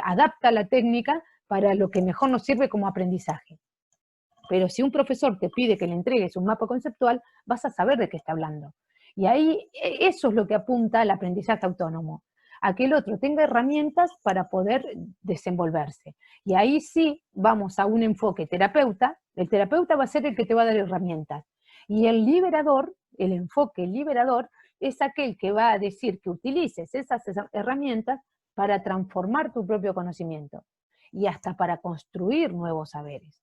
A: adapta la técnica para lo que mejor nos sirve como aprendizaje. Pero si un profesor te pide que le entregues un mapa conceptual, vas a saber de qué está hablando. Y ahí eso es lo que apunta al aprendizaje autónomo, a que el otro tenga herramientas para poder desenvolverse. Y ahí sí vamos a un enfoque terapeuta, el terapeuta va a ser el que te va a dar herramientas. Y el liberador, el enfoque liberador, es aquel que va a decir que utilices esas herramientas para transformar tu propio conocimiento y hasta para construir nuevos saberes.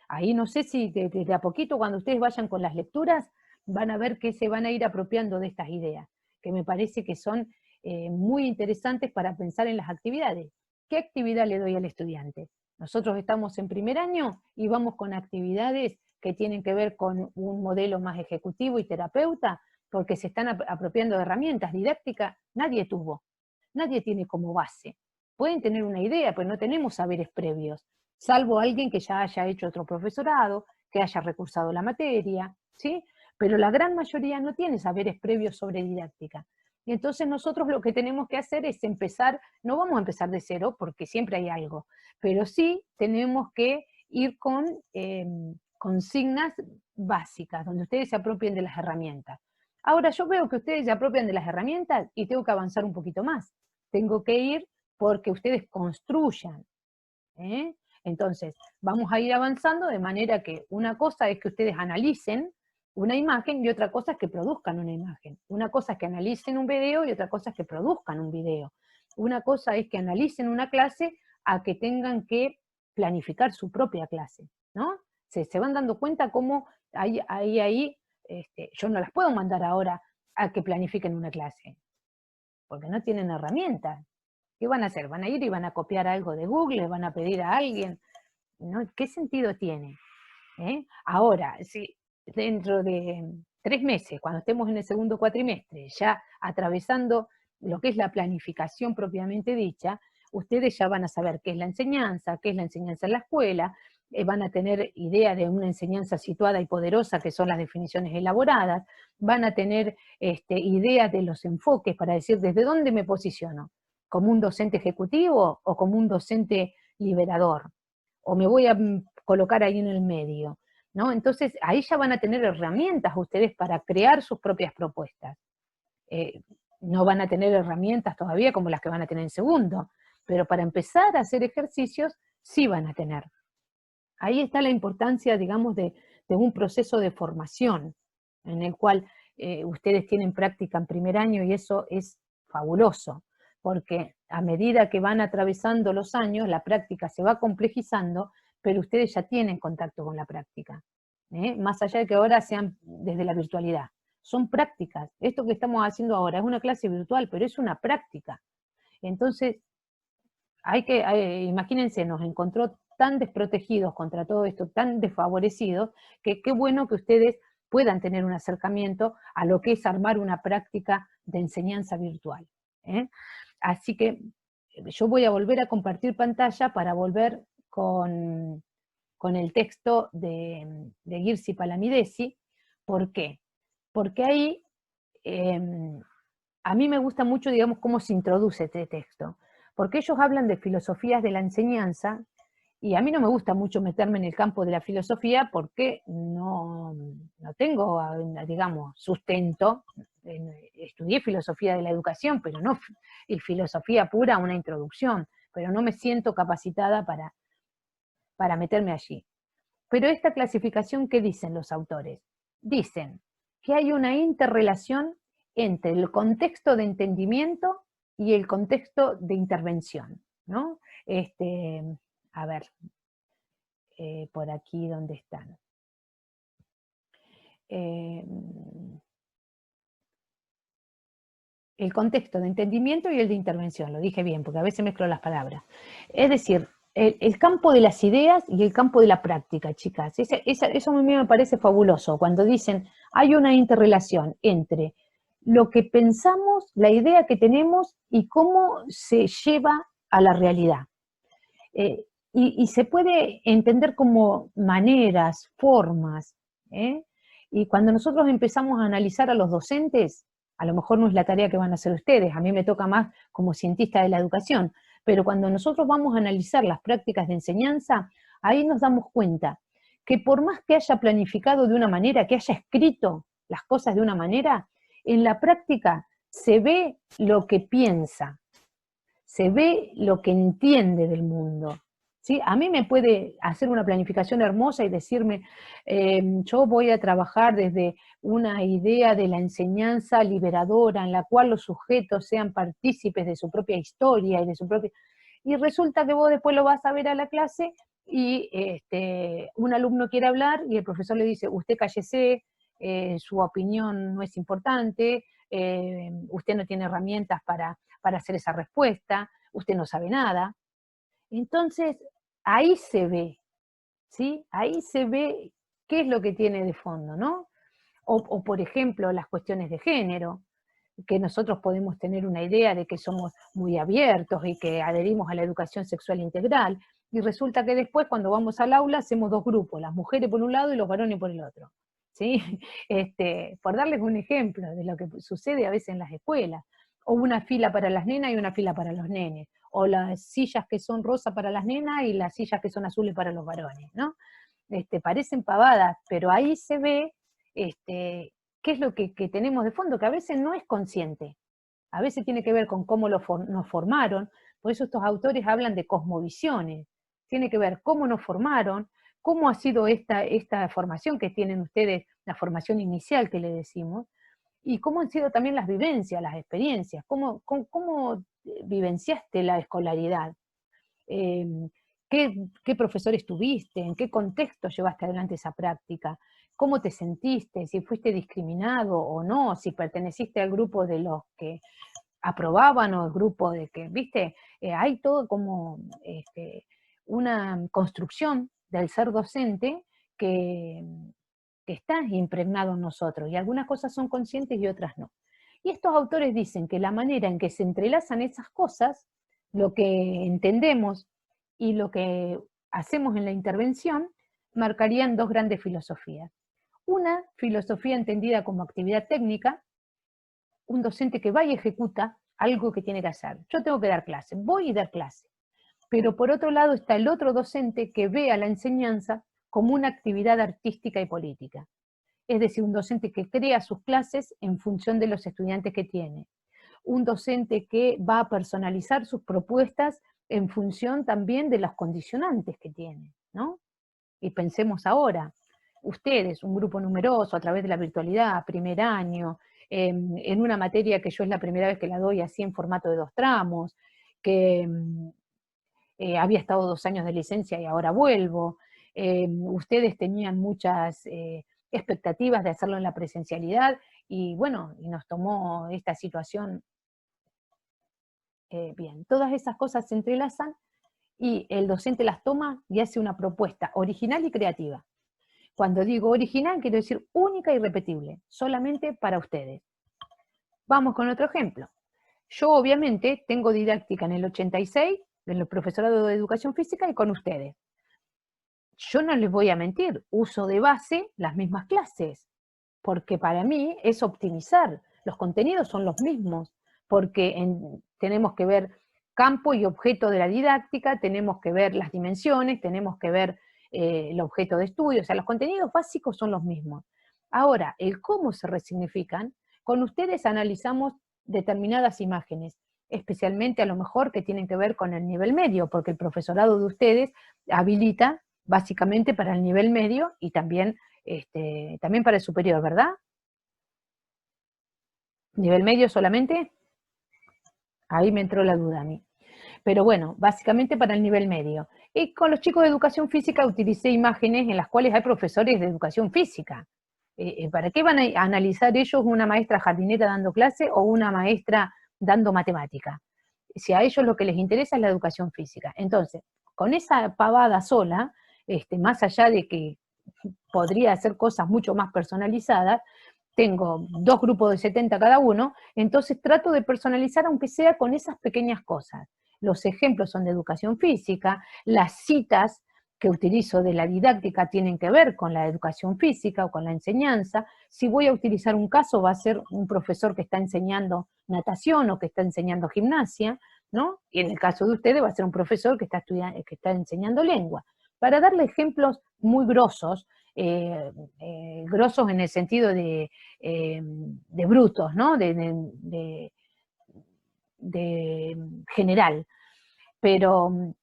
A: Ahí no sé si de a poquito, cuando ustedes vayan con las lecturas, van a ver que se van a ir apropiando de estas ideas, que me parece que son muy interesantes para pensar en las actividades. ¿Qué actividad le doy al estudiante? Nosotros estamos en primer año y vamos con actividades que tienen que ver con un modelo más ejecutivo y terapeuta, porque se están apropiando de herramientas didácticas. Nadie tuvo, nadie tiene como base. Pueden tener una idea, pero no tenemos saberes previos, salvo alguien que ya haya hecho otro profesorado, que haya recursado la materia, ¿sí? Pero la gran mayoría no tiene saberes previos sobre didáctica. Y entonces nosotros lo que tenemos que hacer es empezar, no vamos a empezar de cero porque siempre hay algo, pero sí tenemos que ir con consignas básicas, donde ustedes se apropien de las herramientas. Ahora yo veo que ustedes se apropian de las herramientas y tengo que avanzar un poquito más. Tengo que ir porque ustedes construyan. Entonces, vamos a ir avanzando de manera que una cosa es que ustedes analicen una imagen y otra cosa es que produzcan una imagen. Una cosa es que analicen un video y otra cosa es que produzcan un video. Una cosa es que analicen una clase a que tengan que planificar su propia clase, ¿no? Se van dando cuenta cómo yo no las puedo mandar ahora a que planifiquen una clase, porque no tienen herramientas. ¿Qué van a hacer? ¿Van a ir y van a copiar algo de Google? ¿Le van a pedir a alguien? ¿No? ¿Qué sentido tiene? Ahora, si dentro de 3 meses, cuando estemos en el segundo cuatrimestre, ya atravesando lo que es la planificación propiamente dicha, ustedes ya van a saber qué es la enseñanza en la escuela, van a tener idea de una enseñanza situada y poderosa, que son las definiciones elaboradas, van a tener idea de los enfoques para decir desde dónde me posiciono, como un docente ejecutivo o como un docente liberador, o me voy a colocar ahí en el medio, ¿no? Entonces ahí ya van a tener herramientas ustedes para crear sus propias propuestas. No van a tener herramientas todavía como las que van a tener en segundo, pero para empezar a hacer ejercicios sí van a tener. Ahí está la importancia, digamos, de un proceso de formación, en el cual ustedes tienen práctica en primer año y eso es fabuloso, porque a medida que van atravesando los años, la práctica se va complejizando, pero ustedes ya tienen contacto con la práctica, más allá de que ahora sean desde la virtualidad. Son prácticas. Esto que estamos haciendo ahora es una clase virtual, pero es una práctica. Entonces, imagínense, nos encontró tan desprotegidos contra todo esto, tan desfavorecidos, que qué bueno que ustedes puedan tener un acercamiento a lo que es armar una práctica de enseñanza virtual. Así que yo voy a volver a compartir pantalla para volver con el texto de Girsi Palamidesi. ¿Por qué? Porque ahí a mí me gusta mucho, digamos, cómo se introduce este texto, porque ellos hablan de filosofías de la enseñanza, y a mí no me gusta mucho meterme en el campo de la filosofía porque no tengo, digamos, sustento. Estudié filosofía de la educación, pero no filosofía pura, una introducción, pero no me siento capacitada para meterme allí. Pero esta clasificación, ¿qué dicen los autores? Dicen que hay una interrelación entre el contexto de entendimiento y el contexto de intervención, ¿no? A ver, por aquí, ¿dónde están? El contexto de entendimiento y el de intervención, lo dije bien, porque a veces mezclo las palabras. Es decir, el campo de las ideas y el campo de la práctica, chicas. Eso a mí me parece fabuloso, cuando dicen, hay una interrelación entre lo que pensamos, la idea que tenemos y cómo se lleva a la realidad. Y se puede entender como maneras, formas, y cuando nosotros empezamos a analizar a los docentes, a lo mejor no es la tarea que van a hacer ustedes, a mí me toca más como cientista de la educación, pero cuando nosotros vamos a analizar las prácticas de enseñanza, ahí nos damos cuenta que por más que haya planificado de una manera, que haya escrito las cosas de una manera, en la práctica se ve lo que piensa, se ve lo que entiende del mundo. ¿Sí? A mí me puede hacer una planificación hermosa y decirme, yo voy a trabajar desde una idea de la enseñanza liberadora, en la cual los sujetos sean partícipes de su propia historia y de su propia... Y resulta que vos después lo vas a ver a la clase y un alumno quiere hablar y el profesor le dice, usted cállese, su opinión no es importante, usted no tiene herramientas para hacer esa respuesta, usted no sabe nada. Entonces, ahí se ve, ¿sí? Ahí se ve qué es lo que tiene de fondo, ¿no? O por ejemplo, las cuestiones de género, que nosotros podemos tener una idea de que somos muy abiertos y que adherimos a la educación sexual integral, y resulta que después cuando vamos al aula hacemos dos grupos, las mujeres por un lado y los varones por el otro, ¿sí? Por darles un ejemplo de lo que sucede a veces en las escuelas. o una fila para las nenas y una fila para los nenes, o las sillas que son rosa para las nenas y las sillas que son azules para los varones, ¿no? Parecen pavadas, pero ahí se ve qué es lo que tenemos de fondo, que a veces no es consciente, a veces tiene que ver con cómo nos formaron, por eso estos autores hablan de cosmovisiones, tiene que ver cómo nos formaron, cómo ha sido esta formación que tienen ustedes, la formación inicial que le decimos, y cómo han sido también las vivencias, las experiencias, cómo vivenciaste la escolaridad, qué profesores tuviste, en qué contexto llevaste adelante esa práctica, cómo te sentiste, si fuiste discriminado o no, si perteneciste al grupo de los que aprobaban o al grupo de que, viste, hay todo como una construcción del ser docente que está impregnado en nosotros, y algunas cosas son conscientes y otras no. Y estos autores dicen que la manera en que se entrelazan esas cosas, lo que entendemos y lo que hacemos en la intervención, marcarían dos grandes filosofías. Una filosofía entendida como actividad técnica, un docente que va y ejecuta algo que tiene que hacer. Yo tengo que dar clase, voy y dar clase. Pero por otro lado está el otro docente que ve a la enseñanza como una actividad artística y política. Es decir, un docente que crea sus clases en función de los estudiantes que tiene. Un docente que va a personalizar sus propuestas en función también de los condicionantes que tiene, ¿no? Y pensemos ahora, ustedes, un grupo numeroso a través de la virtualidad, primer año, en una materia que yo es la primera vez que la doy así en formato de 2 tramos, que había estado 2 años de licencia y ahora vuelvo, ustedes tenían muchas expectativas de hacerlo en la presencialidad, y bueno, y nos tomó esta situación bien. Todas esas cosas se entrelazan y el docente las toma y hace una propuesta original y creativa. Cuando digo original, quiero decir única y irrepetible, solamente para ustedes. Vamos con otro ejemplo. Yo obviamente tengo didáctica en el 86, en el profesorado de educación física y con ustedes. Yo no les voy a mentir, uso de base las mismas clases, porque para mí es optimizar, los contenidos son los mismos, porque tenemos que ver campo y objeto de la didáctica, tenemos que ver las dimensiones, tenemos que ver el objeto de estudio, o sea, los contenidos básicos son los mismos. Ahora, el cómo se resignifican, con ustedes analizamos determinadas imágenes, especialmente a lo mejor que tienen que ver con el nivel medio, porque el profesorado de ustedes habilita básicamente para el nivel medio y también para el superior, ¿verdad? ¿Nivel medio solamente? Ahí me entró la duda a mí. Pero bueno, básicamente para el nivel medio. Y con los chicos de educación física utilicé imágenes en las cuales hay profesores de educación física. ¿Para qué van a analizar ellos una maestra jardinera dando clase o una maestra dando matemática? Si a ellos lo que les interesa es la educación física. Entonces, con esa pavada sola, más allá de que podría hacer cosas mucho más personalizadas, tengo 2 grupos de 70 cada uno, entonces trato de personalizar aunque sea con esas pequeñas cosas. Los ejemplos son de educación física, las citas que utilizo de la didáctica tienen que ver con la educación física o con la enseñanza. Si voy a utilizar un caso, va a ser un profesor que está enseñando natación o que está enseñando gimnasia, ¿no? Y en el caso de ustedes va a ser un profesor que está enseñando lengua. Para darle ejemplos muy grosos, grosos en el sentido de brutos, ¿no? De general. Pero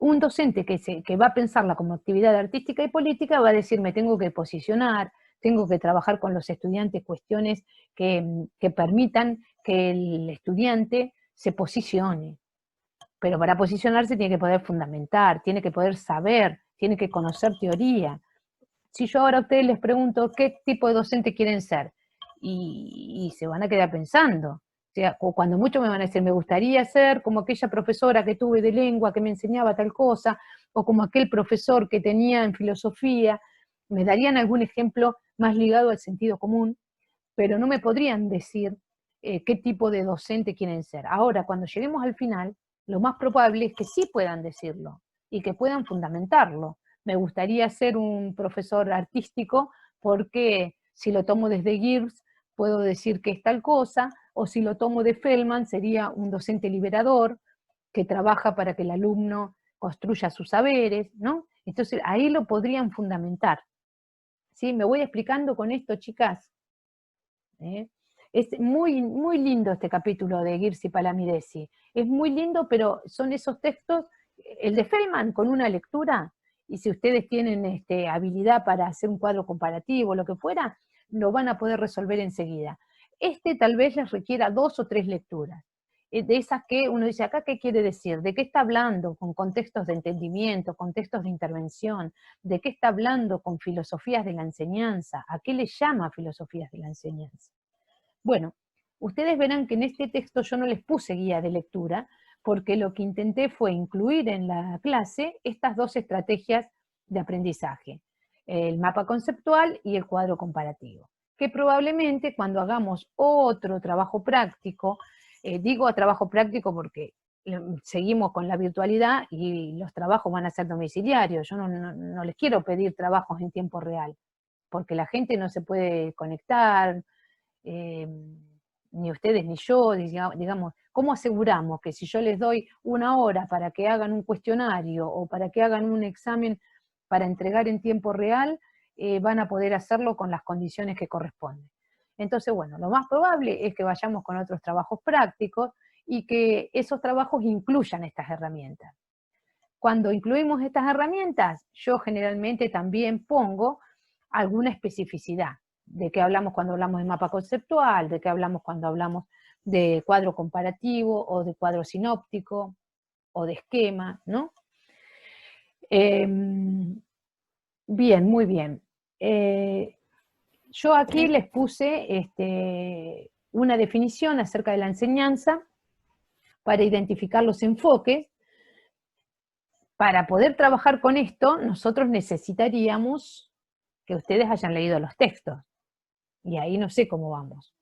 A: un docente que va a pensarla como actividad artística y política va a decir, me tengo que posicionar, tengo que trabajar con los estudiantes cuestiones que permitan que el estudiante se posicione. Pero para posicionarse tiene que poder fundamentar, tiene que poder saber, tiene que conocer teoría. Si yo ahora a ustedes les pregunto qué tipo de docente quieren ser, y se van a quedar pensando. O sea, cuando mucho me van a decir, me gustaría ser como aquella profesora que tuve de lengua que me enseñaba tal cosa, o como aquel profesor que tenía en filosofía, me darían algún ejemplo más ligado al sentido común, pero no me podrían decir qué tipo de docente quieren ser. Ahora, cuando lleguemos al final, lo más probable es que sí puedan decirlo, y que puedan fundamentarlo. Me gustaría ser un profesor artístico porque si lo tomo desde Gibbs puedo decir que es tal cosa, o si lo tomo de Feldman, sería un docente liberador, que trabaja para que el alumno construya sus saberes, ¿no? Entonces ahí lo podrían fundamentar. ¿Sí? ¿Me voy explicando con esto, chicas? Es muy, muy lindo este capítulo de Girsi Palamidesi. Es muy lindo, pero son esos textos, el de Feldman con una lectura, y si ustedes tienen habilidad para hacer un cuadro comparativo, lo que fuera, lo van a poder resolver enseguida. Este tal vez les requiera 2 o 3 lecturas, de esas que uno dice, ¿acá qué quiere decir? ¿De qué está hablando? Con contextos de entendimiento, contextos de intervención, ¿de qué está hablando con filosofías de la enseñanza? ¿A qué le llama filosofías de la enseñanza? Bueno, ustedes verán que en este texto yo no les puse guía de lectura, porque lo que intenté fue incluir en la clase estas 2 estrategias de aprendizaje, el mapa conceptual y el cuadro comparativo, que probablemente cuando hagamos otro trabajo práctico, digo trabajo práctico porque seguimos con la virtualidad y los trabajos van a ser domiciliarios, yo no les quiero pedir trabajos en tiempo real, porque la gente no se puede conectar, ni ustedes ni yo, digamos, ¿cómo aseguramos que si yo les doy 1 hora para que hagan un cuestionario o para que hagan un examen para entregar en tiempo real, van a poder hacerlo con las condiciones que corresponden? Entonces, bueno, lo más probable es que vayamos con otros trabajos prácticos y que esos trabajos incluyan estas herramientas. Cuando incluimos estas herramientas, yo generalmente también pongo alguna especificidad. ¿De qué hablamos cuando hablamos de mapa conceptual? ¿De qué hablamos cuando hablamos de cuadro comparativo o de cuadro sinóptico o de esquema, ¿no? Bien, muy bien. Yo aquí les puse una definición acerca de la enseñanza para identificar los enfoques. Para poder trabajar con esto, nosotros necesitaríamos que ustedes hayan leído los textos. Y ahí no sé cómo vamos.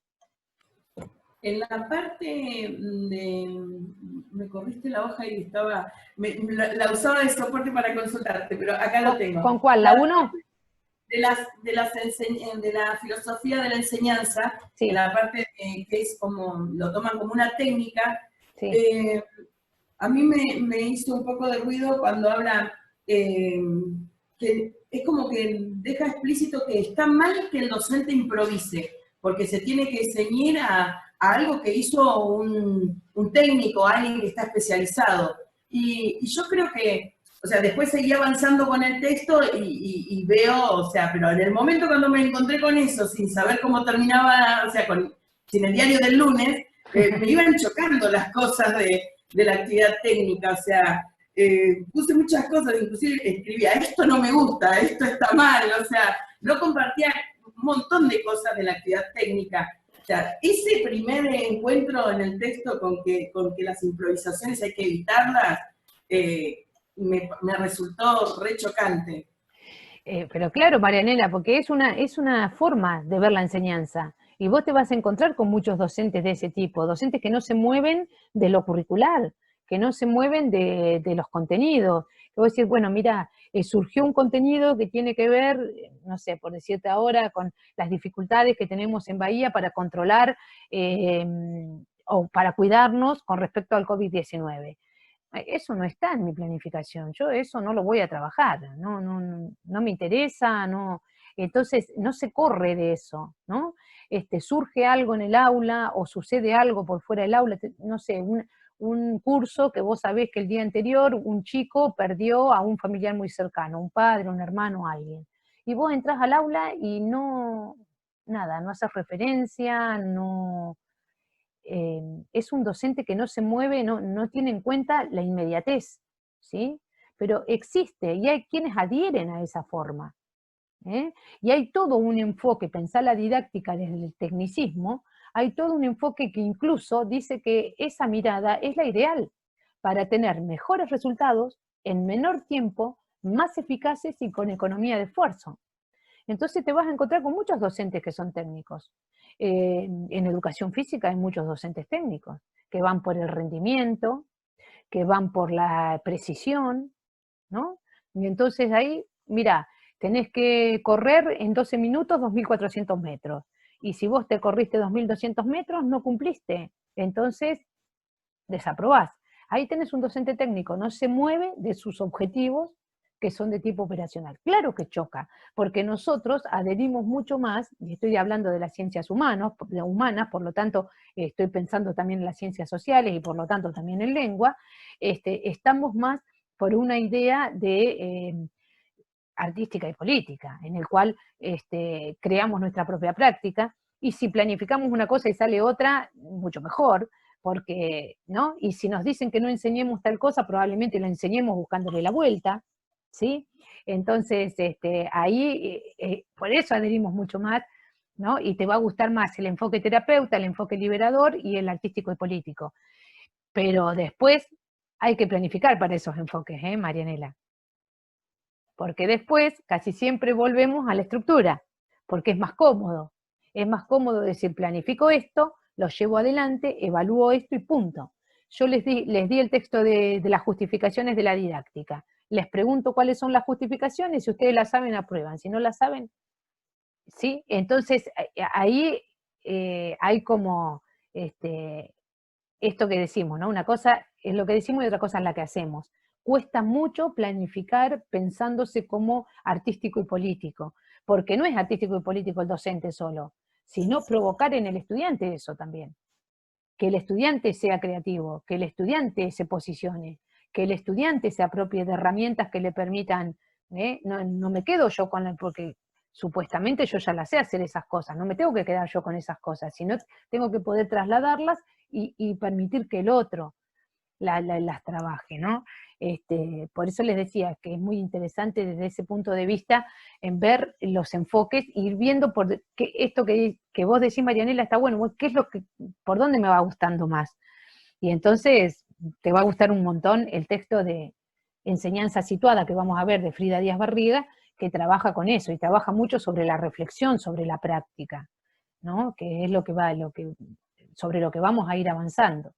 D: En la parte de... Me corriste la hoja y estaba... la usaba de soporte para consultarte, pero acá lo tengo.
A: ¿Con cuál? ¿La 1?
D: De la filosofía de la enseñanza,
A: Sí.
D: en la parte que es como... Lo toman como una técnica.
A: Sí.
D: A mí me hizo un poco de ruido cuando habla... que es como que deja explícito que está mal que el docente improvise, porque se tiene que ceñir a algo que hizo un técnico, alguien que está especializado. Y yo creo que, o sea, después seguí avanzando con el texto y veo, o sea, pero en el momento cuando me encontré con eso, sin saber cómo terminaba, o sea, sin el diario del lunes, me iban chocando las cosas de la actividad técnica, o sea, puse muchas cosas, inclusive escribía, esto no me gusta, esto está mal, o sea, no compartía un montón de cosas de la actividad técnica. O sea, ese primer encuentro en el texto con que las improvisaciones hay que evitarlas, me resultó re chocante.
A: Pero claro, Marianela, porque es una forma de ver la enseñanza. Y vos te vas a encontrar con muchos docentes de ese tipo, docentes que no se mueven de lo curricular, que no se mueven de los contenidos. Que vos decís, bueno, mira, surgió un contenido que tiene que ver, no sé, por decirte ahora, con las dificultades que tenemos en Bahía para controlar o para cuidarnos con respecto al COVID-19. Eso no está en mi planificación, yo eso no lo voy a trabajar, no me interesa, no. Entonces no se corre de eso, ¿no? Surge algo en el aula o sucede algo por fuera del aula, no sé, un curso que vos sabés que el día anterior un chico perdió a un familiar muy cercano, un padre, un hermano, alguien. Y vos entrás al aula y no haces referencia, no... es un docente que no se mueve, no tiene en cuenta la inmediatez, ¿sí? Pero existe y hay quienes adhieren a esa forma. Y hay todo un enfoque, pensar la didáctica desde el tecnicismo, hay todo un enfoque que incluso dice que esa mirada es la ideal para tener mejores resultados en menor tiempo, más eficaces y con economía de esfuerzo. Entonces te vas a encontrar con muchos docentes que son técnicos. En educación física hay muchos docentes técnicos que van por el rendimiento, que van por la precisión, ¿no? Y entonces ahí, mira, tenés que correr en 12 minutos 2.400 metros. y si vos te corriste 2.200 metros, no cumpliste, entonces desaprobás. Ahí tenés un docente técnico, no se mueve de sus objetivos que son de tipo operacional. Claro que choca, porque nosotros adherimos mucho más, y estoy hablando de las ciencias humanas, por lo tanto estoy pensando también en las ciencias sociales y por lo tanto también en lengua, estamos más por una idea de artística y política, en el cual creamos nuestra propia práctica, y si planificamos una cosa y sale otra, mucho mejor, porque, ¿no? Y si nos dicen que no enseñemos tal cosa, probablemente la enseñemos buscándole la vuelta, ¿sí? Entonces, ahí, por eso adherimos mucho más, ¿no? Y te va a gustar más el enfoque terapeuta, el enfoque liberador y el artístico y político. Pero después hay que planificar para esos enfoques, Marianela? Porque después casi siempre volvemos a la estructura, porque es más cómodo. Es más cómodo decir, planifico esto, lo llevo adelante, evalúo esto y punto. Yo les di el texto de las justificaciones de la didáctica. Les pregunto cuáles son las justificaciones, si ustedes las saben, aprueban. Si no las saben, ¿sí? Entonces, ahí hay como esto que decimos, ¿no? Una cosa es lo que decimos y otra cosa es la que hacemos. Cuesta mucho planificar pensándose como artístico y político, porque no es artístico y político el docente solo, sino provocar en el estudiante eso también. Que el estudiante sea creativo, que el estudiante se posicione, que el estudiante se apropie de herramientas que le permitan, no me quedo yo con porque supuestamente yo ya las sé hacer esas cosas, no me tengo que quedar yo con esas cosas, sino tengo que poder trasladarlas y permitir que el otro las trabaje, ¿no? Por eso les decía que es muy interesante desde ese punto de vista en ver los enfoques, ir viendo por esto que vos decís, Marianela, está bueno, ¿qué es por dónde me va gustando más? Y entonces te va a gustar un montón el texto de Enseñanza Situada que vamos a ver de Frida Díaz Barriga, que trabaja con eso, y trabaja mucho sobre la reflexión, sobre la práctica, ¿no? Que es sobre lo que vamos a ir avanzando.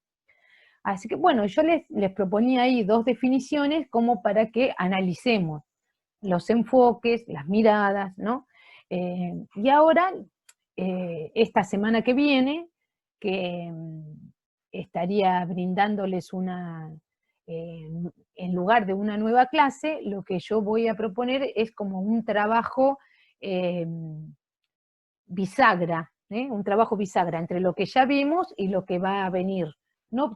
A: Así que bueno, yo les proponía ahí 2 definiciones como para que analicemos los enfoques, las miradas, ¿no? Y ahora, esta semana que viene, que estaría brindándoles en lugar de una nueva clase, lo que yo voy a proponer es como un trabajo bisagra, un trabajo bisagra entre lo que ya vimos y lo que va a venir.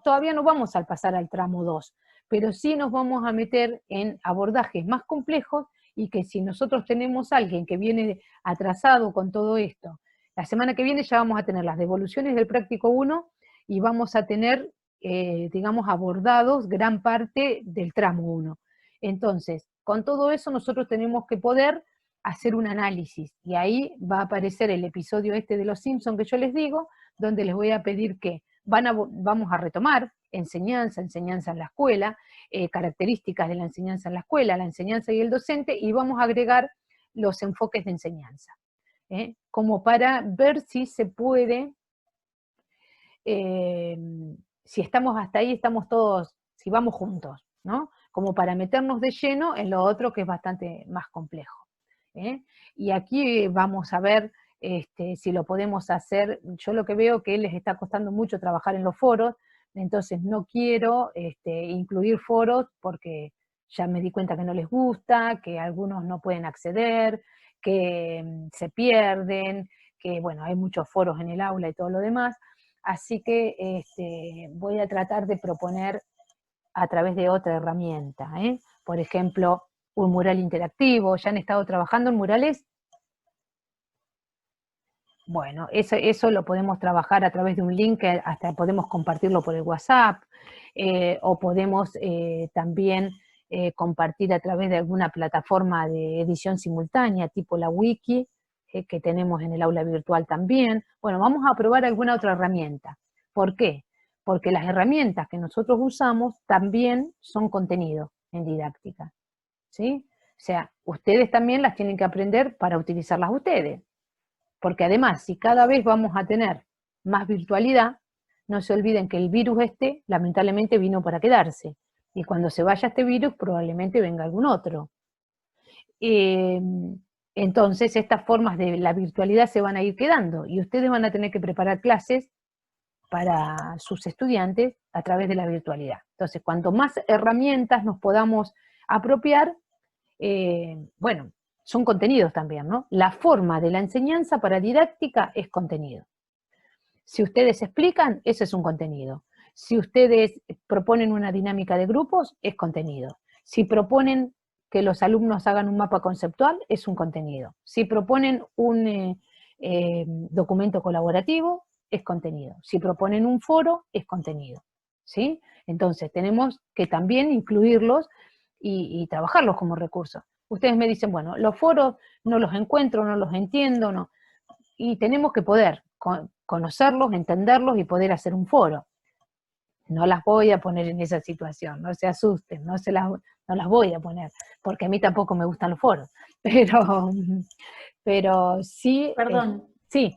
A: Todavía no vamos a pasar al tramo 2, pero sí nos vamos a meter en abordajes más complejos y que si nosotros tenemos a alguien que viene atrasado con todo esto, la semana que viene ya vamos a tener las devoluciones del práctico 1 y vamos a tener, digamos, abordados gran parte del tramo 1. Entonces, con todo eso nosotros tenemos que poder hacer un análisis, y ahí va a aparecer el episodio de los Simpsons que yo les digo, donde les voy a pedir que vamos a retomar enseñanza en la escuela, características de la enseñanza en la escuela, la enseñanza y el docente, y vamos a agregar los enfoques de enseñanza, como para ver si se puede, si estamos hasta ahí, estamos todos, si vamos juntos, ¿no? Como para meternos de lleno en lo otro que es bastante más complejo. Y aquí vamos a ver si lo podemos hacer. Yo lo que veo que les está costando mucho trabajar en los foros, entonces no quiero incluir foros porque ya me di cuenta que no les gusta, que algunos no pueden acceder, que se pierden, que bueno, hay muchos foros en el aula y todo lo demás, así que voy a tratar de proponer a través de otra herramienta, por ejemplo, un mural interactivo. ¿Ya han estado trabajando en murales? Bueno, eso lo podemos trabajar a través de un link, que hasta podemos compartirlo por el WhatsApp, o podemos también compartir a través de alguna plataforma de edición simultánea, tipo la Wiki, que tenemos en el aula virtual también. Bueno, vamos a probar alguna otra herramienta. ¿Por qué? Porque las herramientas que nosotros usamos también son contenido en didáctica, ¿sí? O sea, ustedes también las tienen que aprender para utilizarlas ustedes. Porque además, si cada vez vamos a tener más virtualidad, no se olviden que el virus lamentablemente vino para quedarse. Y cuando se vaya este virus, probablemente venga algún otro. Entonces, estas formas de la virtualidad se van a ir quedando, y ustedes van a tener que preparar clases para sus estudiantes a través de la virtualidad. Entonces, cuanto más herramientas nos podamos apropiar, bueno, son contenidos también, ¿no? La forma de la enseñanza para didáctica es contenido. Si ustedes explican, ese es un contenido. Si ustedes proponen una dinámica de grupos, es contenido. Si proponen que los alumnos hagan un mapa conceptual, es un contenido. Si proponen un documento colaborativo, es contenido. Si proponen un foro, es contenido. ¿Sí? Entonces, tenemos que también incluirlos y trabajarlos como recursos. Ustedes me dicen, bueno, los foros no los encuentro, no los entiendo, no. Y tenemos que poder conocerlos, entenderlos y poder hacer un foro. No las voy a poner en esa situación, no se asusten, no las voy a poner, porque a mí tampoco me gustan los foros, pero sí...
B: Perdón.
A: Sí.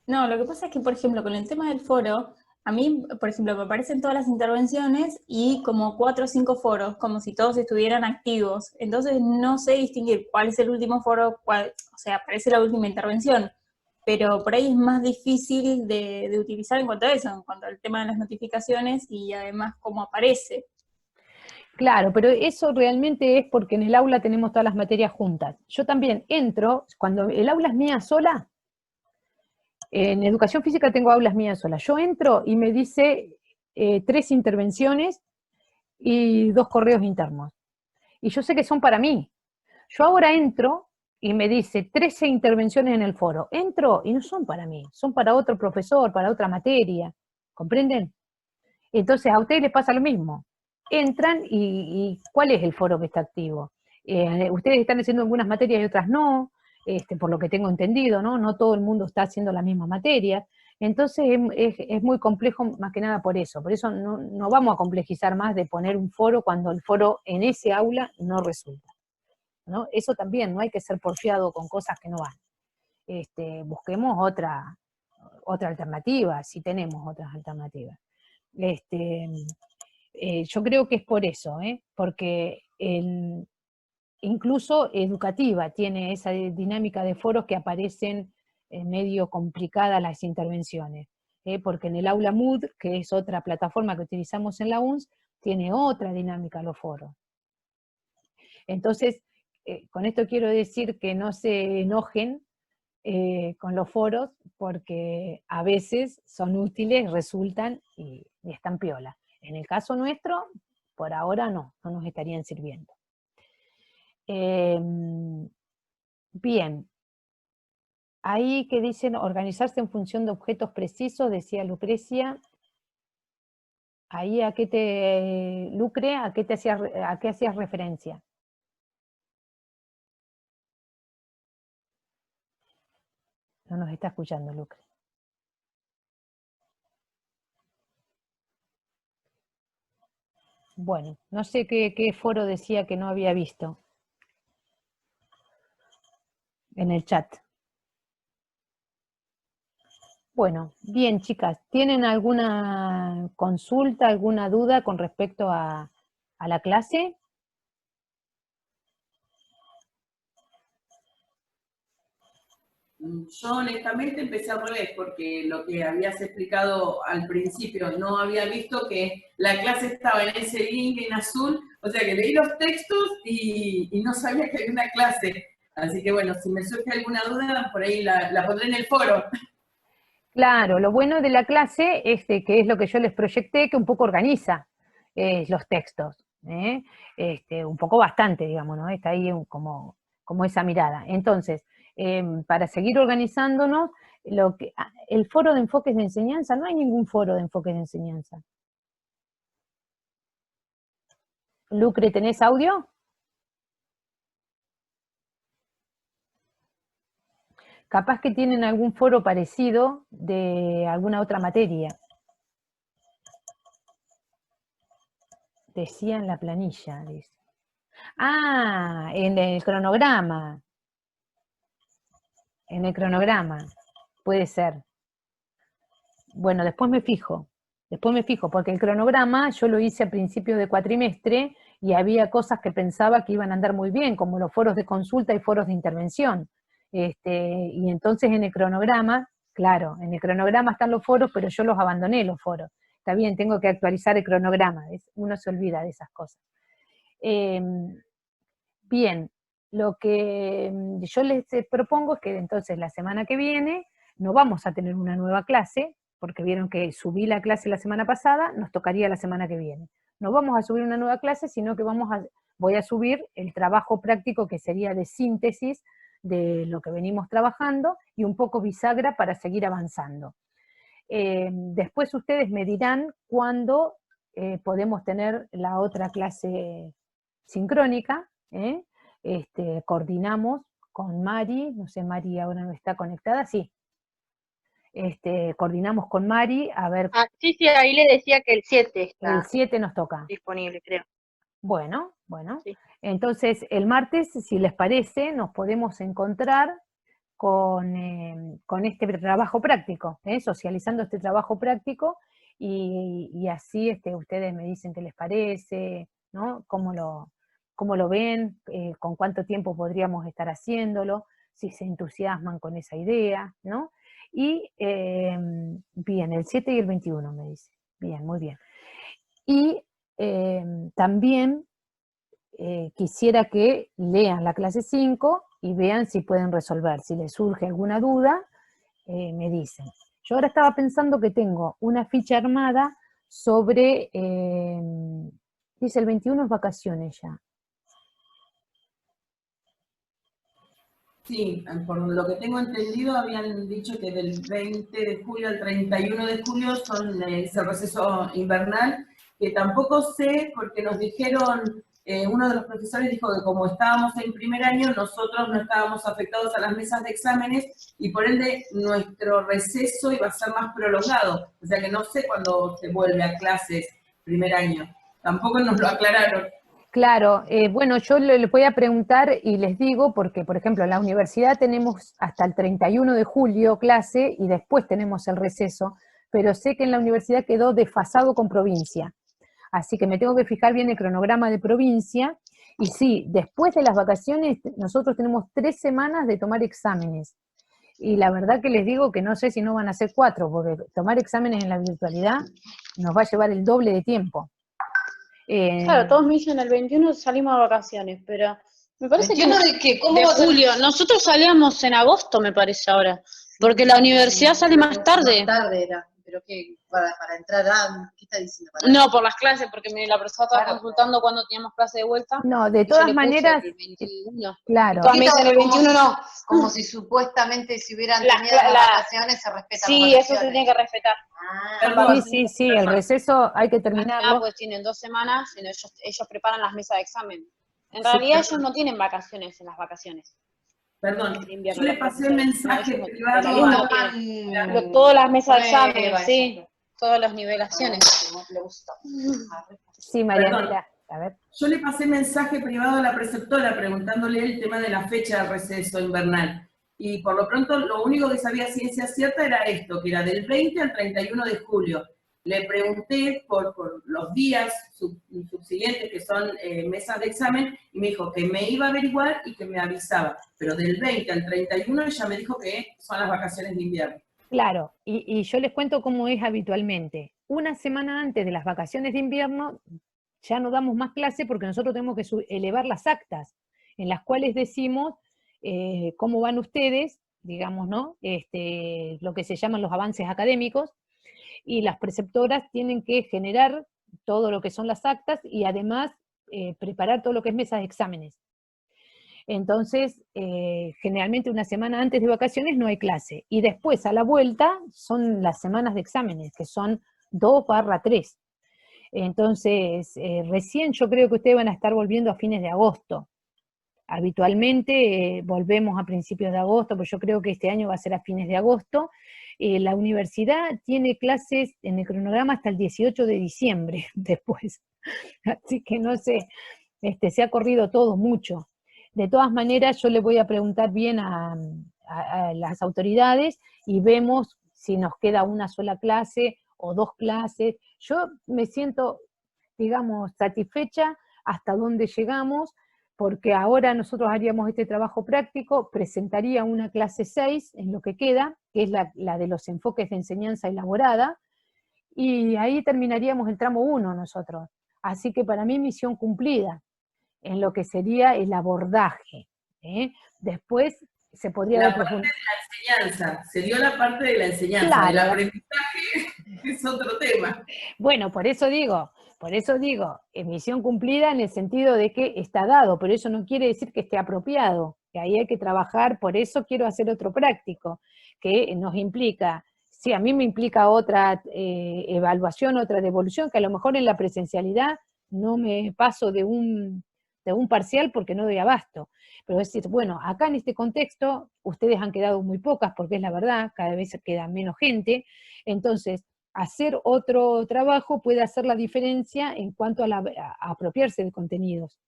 B: No, lo que pasa es que, por ejemplo, con el tema del foro, a mí, por ejemplo, me aparecen todas las intervenciones y como 4 o 5 foros, como si todos estuvieran activos. Entonces no sé distinguir cuál es el último foro, o sea, aparece la última intervención. Pero por ahí es más difícil de utilizar en cuanto a eso, en cuanto al tema de las notificaciones y además cómo aparece.
A: Claro, pero eso realmente es porque en el aula tenemos todas las materias juntas. Yo también entro, cuando el aula es mía sola, en educación física tengo aulas mías solas, yo entro y me dice 3 intervenciones y 2 correos internos. Y yo sé que son para mí. Yo ahora entro y me dice 13 intervenciones en el foro. Entro y no son para mí, son para otro profesor, para otra materia. ¿Comprenden? Entonces a ustedes les pasa lo mismo. Entran y ¿cuál es el foro que está activo? Ustedes están haciendo algunas materias y otras no, por lo que tengo entendido, ¿no? No todo el mundo está haciendo las mismas materias. Entonces es muy complejo más que nada por eso. Por eso no vamos a complejizar más de poner un foro cuando el foro en ese aula no resulta, ¿no? Eso también, no hay que ser porfiado con cosas que no van. Busquemos otra alternativa, si tenemos otras alternativas. Yo creo que es por eso, porque incluso educativa tiene esa dinámica de foros que aparecen medio complicadas las intervenciones, porque en el aula Mood, que es otra plataforma que utilizamos en la UNS, tiene otra dinámica los foros. Entonces, con esto quiero decir que no se enojen con los foros, porque a veces son útiles, resultan y están piola. En el caso nuestro, por ahora no nos estarían sirviendo. Bien, ahí que dicen organizarse en función de objetos precisos, decía Lucrecia. Ahí a qué Lucre, a qué hacías referencia. No nos está escuchando, Lucre. Bueno, no sé qué foro decía que no había visto en el chat. Bueno, bien, chicas, ¿tienen alguna consulta, alguna duda con respecto a la clase?
D: Yo honestamente empecé al revés, porque lo que habías explicado al principio, no había visto que la clase estaba en ese link en azul, o sea que leí los textos y no sabía que había una clase. Así que bueno, si me surge alguna duda, por ahí la pondré en el foro.
A: Claro, lo bueno de la clase es que es lo que yo les proyecté, que un poco organiza los textos, un poco bastante, digamos, ¿no? Está ahí como esa mirada. Entonces, para seguir organizándonos, el foro de enfoques de enseñanza, no hay ningún foro de enfoques de enseñanza. Lucre, ¿tenés audio? Capaz que tienen algún foro parecido de alguna otra materia. Decía en la planilla, dice. Ah, en el cronograma. En el cronograma, puede ser. Bueno, después me fijo. Después me fijo, porque el cronograma yo lo hice a principio de cuatrimestre y había cosas que pensaba que iban a andar muy bien, como los foros de consulta y foros de intervención. Y entonces en el cronograma, claro, en el cronograma están los foros, pero yo los abandoné los foros. Está bien, tengo que actualizar el cronograma, uno se olvida de esas cosas. Bien, lo que yo les propongo es que entonces la semana que viene no vamos a tener una nueva clase, porque vieron que subí la clase la semana pasada, nos tocaría la semana que viene. No vamos a subir una nueva clase, sino que voy a subir el trabajo práctico que sería de síntesis de lo que venimos trabajando y un poco bisagra para seguir avanzando. Después ustedes me dirán cuándo podemos tener la otra clase sincrónica, coordinamos con Mari, no sé, Mari ahora no está conectada, sí. Coordinamos con Mari a ver.
E: Sí, ahí le decía que el 7 está.
A: El 7 nos toca.
E: Disponible, creo.
A: Bueno.
E: Sí.
A: Entonces el martes, si les parece, nos podemos encontrar con este trabajo práctico, socializando este trabajo práctico, y así ustedes me dicen qué les parece, ¿no? Cómo lo ven, con cuánto tiempo podríamos estar haciéndolo, si se entusiasman con esa idea, ¿no? Y bien, el 7 y el 21 me dice. Bien, muy bien. Y también quisiera que lean la clase 5 y vean si pueden resolver. Si les surge alguna duda, me dicen. Yo ahora estaba pensando que tengo una ficha armada sobre, dice el 21 es vacaciones ya.
D: Sí, por lo que tengo entendido, habían dicho que del 20 de julio al 31 de julio es el receso invernal, que tampoco sé, porque nos dijeron, uno de los profesores dijo que como estábamos en primer año, nosotros no estábamos afectados a las mesas de exámenes, y por ende nuestro receso iba a ser más prolongado. O sea que no sé cuándo se vuelve a clases primer año. Tampoco nos lo aclararon.
A: Claro, bueno, yo le voy a preguntar y les digo, porque por ejemplo en la universidad tenemos hasta el 31 de julio clase y después tenemos el receso, pero sé que en la universidad quedó desfasado con provincia, así que me tengo que fijar bien el cronograma de provincia, y sí, después de las vacaciones nosotros tenemos 3 semanas de tomar exámenes, y la verdad que les digo que no sé si no van a ser 4, porque tomar exámenes en la virtualidad nos va a llevar el doble de tiempo.
E: Claro, todos me dicen el 21 salimos de vacaciones, pero me parece que
G: ¿De qué? ¿Cómo
E: de
G: va a ser?
E: julio. Nosotros salíamos en agosto, me parece ahora, porque la universidad sale más tarde.
G: Más tarde era, pero ¿qué? Para entrar a... ¿Qué está diciendo?
E: No, por las clases, porque la profesora estaba
G: Claro.
E: consultando cuándo teníamos clase de vuelta.
A: No, de
E: y yo
A: todas
E: le puse
A: maneras,
E: el 21.
A: claro.
E: Todas me dicen el 21 no.
G: Como si supuestamente si hubieran
E: La-
G: tenido
E: la-
G: las vacaciones se respetan
E: Sí,
G: las
E: eso
G: vacaciones.
E: se tiene que respetar.
G: Ah,
A: Sí, el receso hay que terminarlo.
E: Pues tienen 2 semanas, sino ellos preparan las mesas de examen. En realidad ellos no tienen vacaciones en las vacaciones.
D: Perdón,
E: de invierno,
D: yo le
E: los
D: pasé
E: profesores.
D: mensaje
E: No, ellos no.
D: privado
E: El alumno
D: a...
E: tiene. Todas las mesas de examen,
G: pruebas,
E: sí. Todas las nivelaciones.
G: le gusta.
A: Sí, Marianela, a ver.
D: Yo le pasé mensaje privado a la preceptora preguntándole el tema de la fecha del receso invernal. Y por lo pronto lo único que sabía ciencia cierta era esto, que era del 20 al 31 de julio. Le pregunté por los días subsiguientes, que son mesas de examen, y me dijo que me iba a averiguar y que me avisaba. Pero del 20 al 31 ella me dijo que son las vacaciones de invierno.
A: Claro, y yo les cuento cómo es habitualmente. Una semana antes de las vacaciones de invierno ya no damos más clase porque nosotros tenemos que elevar las actas, en las cuales decimos cómo van ustedes, digamos, ¿no? Lo que se llaman los avances académicos, y las preceptoras tienen que generar todo lo que son las actas y además preparar todo lo que es mesas de exámenes. Entonces, generalmente una semana antes de vacaciones no hay clase, y después a la vuelta son las semanas de exámenes, que son 2/3. Entonces, recién yo creo que ustedes van a estar volviendo a fines de agosto. Habitualmente volvemos a principios de agosto, pues yo creo que este año va a ser a fines de agosto. La universidad tiene clases en el cronograma hasta el 18 de diciembre después, así que no sé, se ha corrido todo mucho. De todas maneras, yo le voy a preguntar bien a las autoridades y vemos si nos queda una sola clase o 2 clases. Yo me siento, digamos, satisfecha hasta donde llegamos, porque ahora nosotros haríamos este trabajo práctico, presentaría una clase 6 en lo que queda, que es la de los enfoques de enseñanza elaborada, y ahí terminaríamos el tramo 1 nosotros. Así que para mí misión cumplida, en lo que sería el abordaje. Después se podría
D: La
A: haber
D: parte de la enseñanza, se dio la parte de la enseñanza,
A: Claro.
D: el aprendizaje es otro tema.
A: Bueno, por eso digo, misión cumplida en el sentido de que está dado, pero eso no quiere decir que esté apropiado, que ahí hay que trabajar, por eso quiero hacer otro práctico, que nos implica, sí, a mí me implica otra evaluación, otra devolución, que a lo mejor en la presencialidad no me paso de un parcial porque no doy abasto, pero es decir, bueno, acá en este contexto, ustedes han quedado muy pocas, porque es la verdad, cada vez queda menos gente, entonces, hacer otro trabajo puede hacer la diferencia en cuanto a apropiarse de contenidos,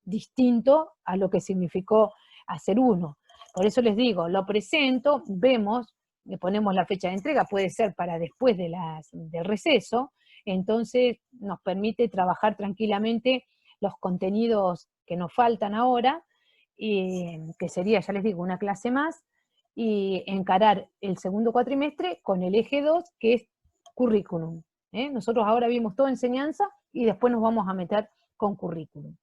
A: distinto a lo que significó hacer uno. Por eso les digo, lo presento, vemos, le ponemos la fecha de entrega, puede ser para después del receso, entonces nos permite trabajar tranquilamente los contenidos que nos faltan ahora, que sería, ya les digo, una clase más, y encarar el segundo cuatrimestre con el eje 2, que es currículum. Nosotros ahora vimos toda enseñanza y después nos vamos a meter con currículum.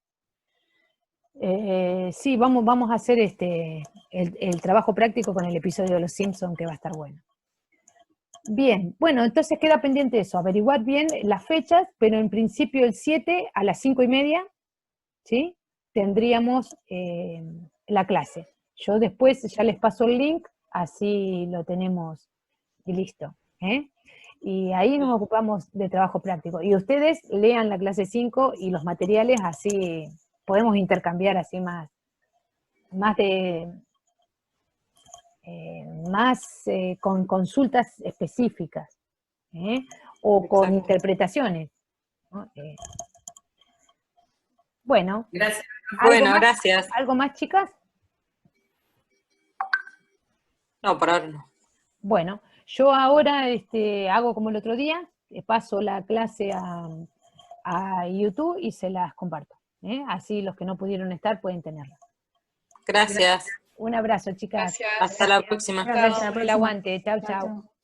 A: Sí, vamos a hacer el trabajo práctico con el episodio de Los Simpsons, que va a estar bueno. Bien, bueno, entonces queda pendiente eso, averiguar bien las fechas, pero en principio el 7 a las 5:30, ¿sí? Tendríamos la clase. Yo después ya les paso el link, así lo tenemos y listo. Y ahí nos ocupamos de trabajo práctico. Y ustedes lean la clase 5 y los materiales, así podemos intercambiar así más con consultas específicas, o con
H: Exacto.
A: interpretaciones, ¿no? Bueno.
D: Gracias.
H: Bueno, gracias.
A: ¿Algo más, chicas?
H: No, por ahora no.
A: Bueno, yo ahora hago como el otro día, paso la clase a YouTube y se las comparto. Así los que no pudieron estar pueden tenerla.
H: Gracias.
A: Un abrazo, chicas.
F: Gracias.
H: Hasta la próxima.
B: Gracias, hasta la
A: Por el
B: próxima.
A: aguante. Chau,
B: Chau,
A: chau.
B: chau.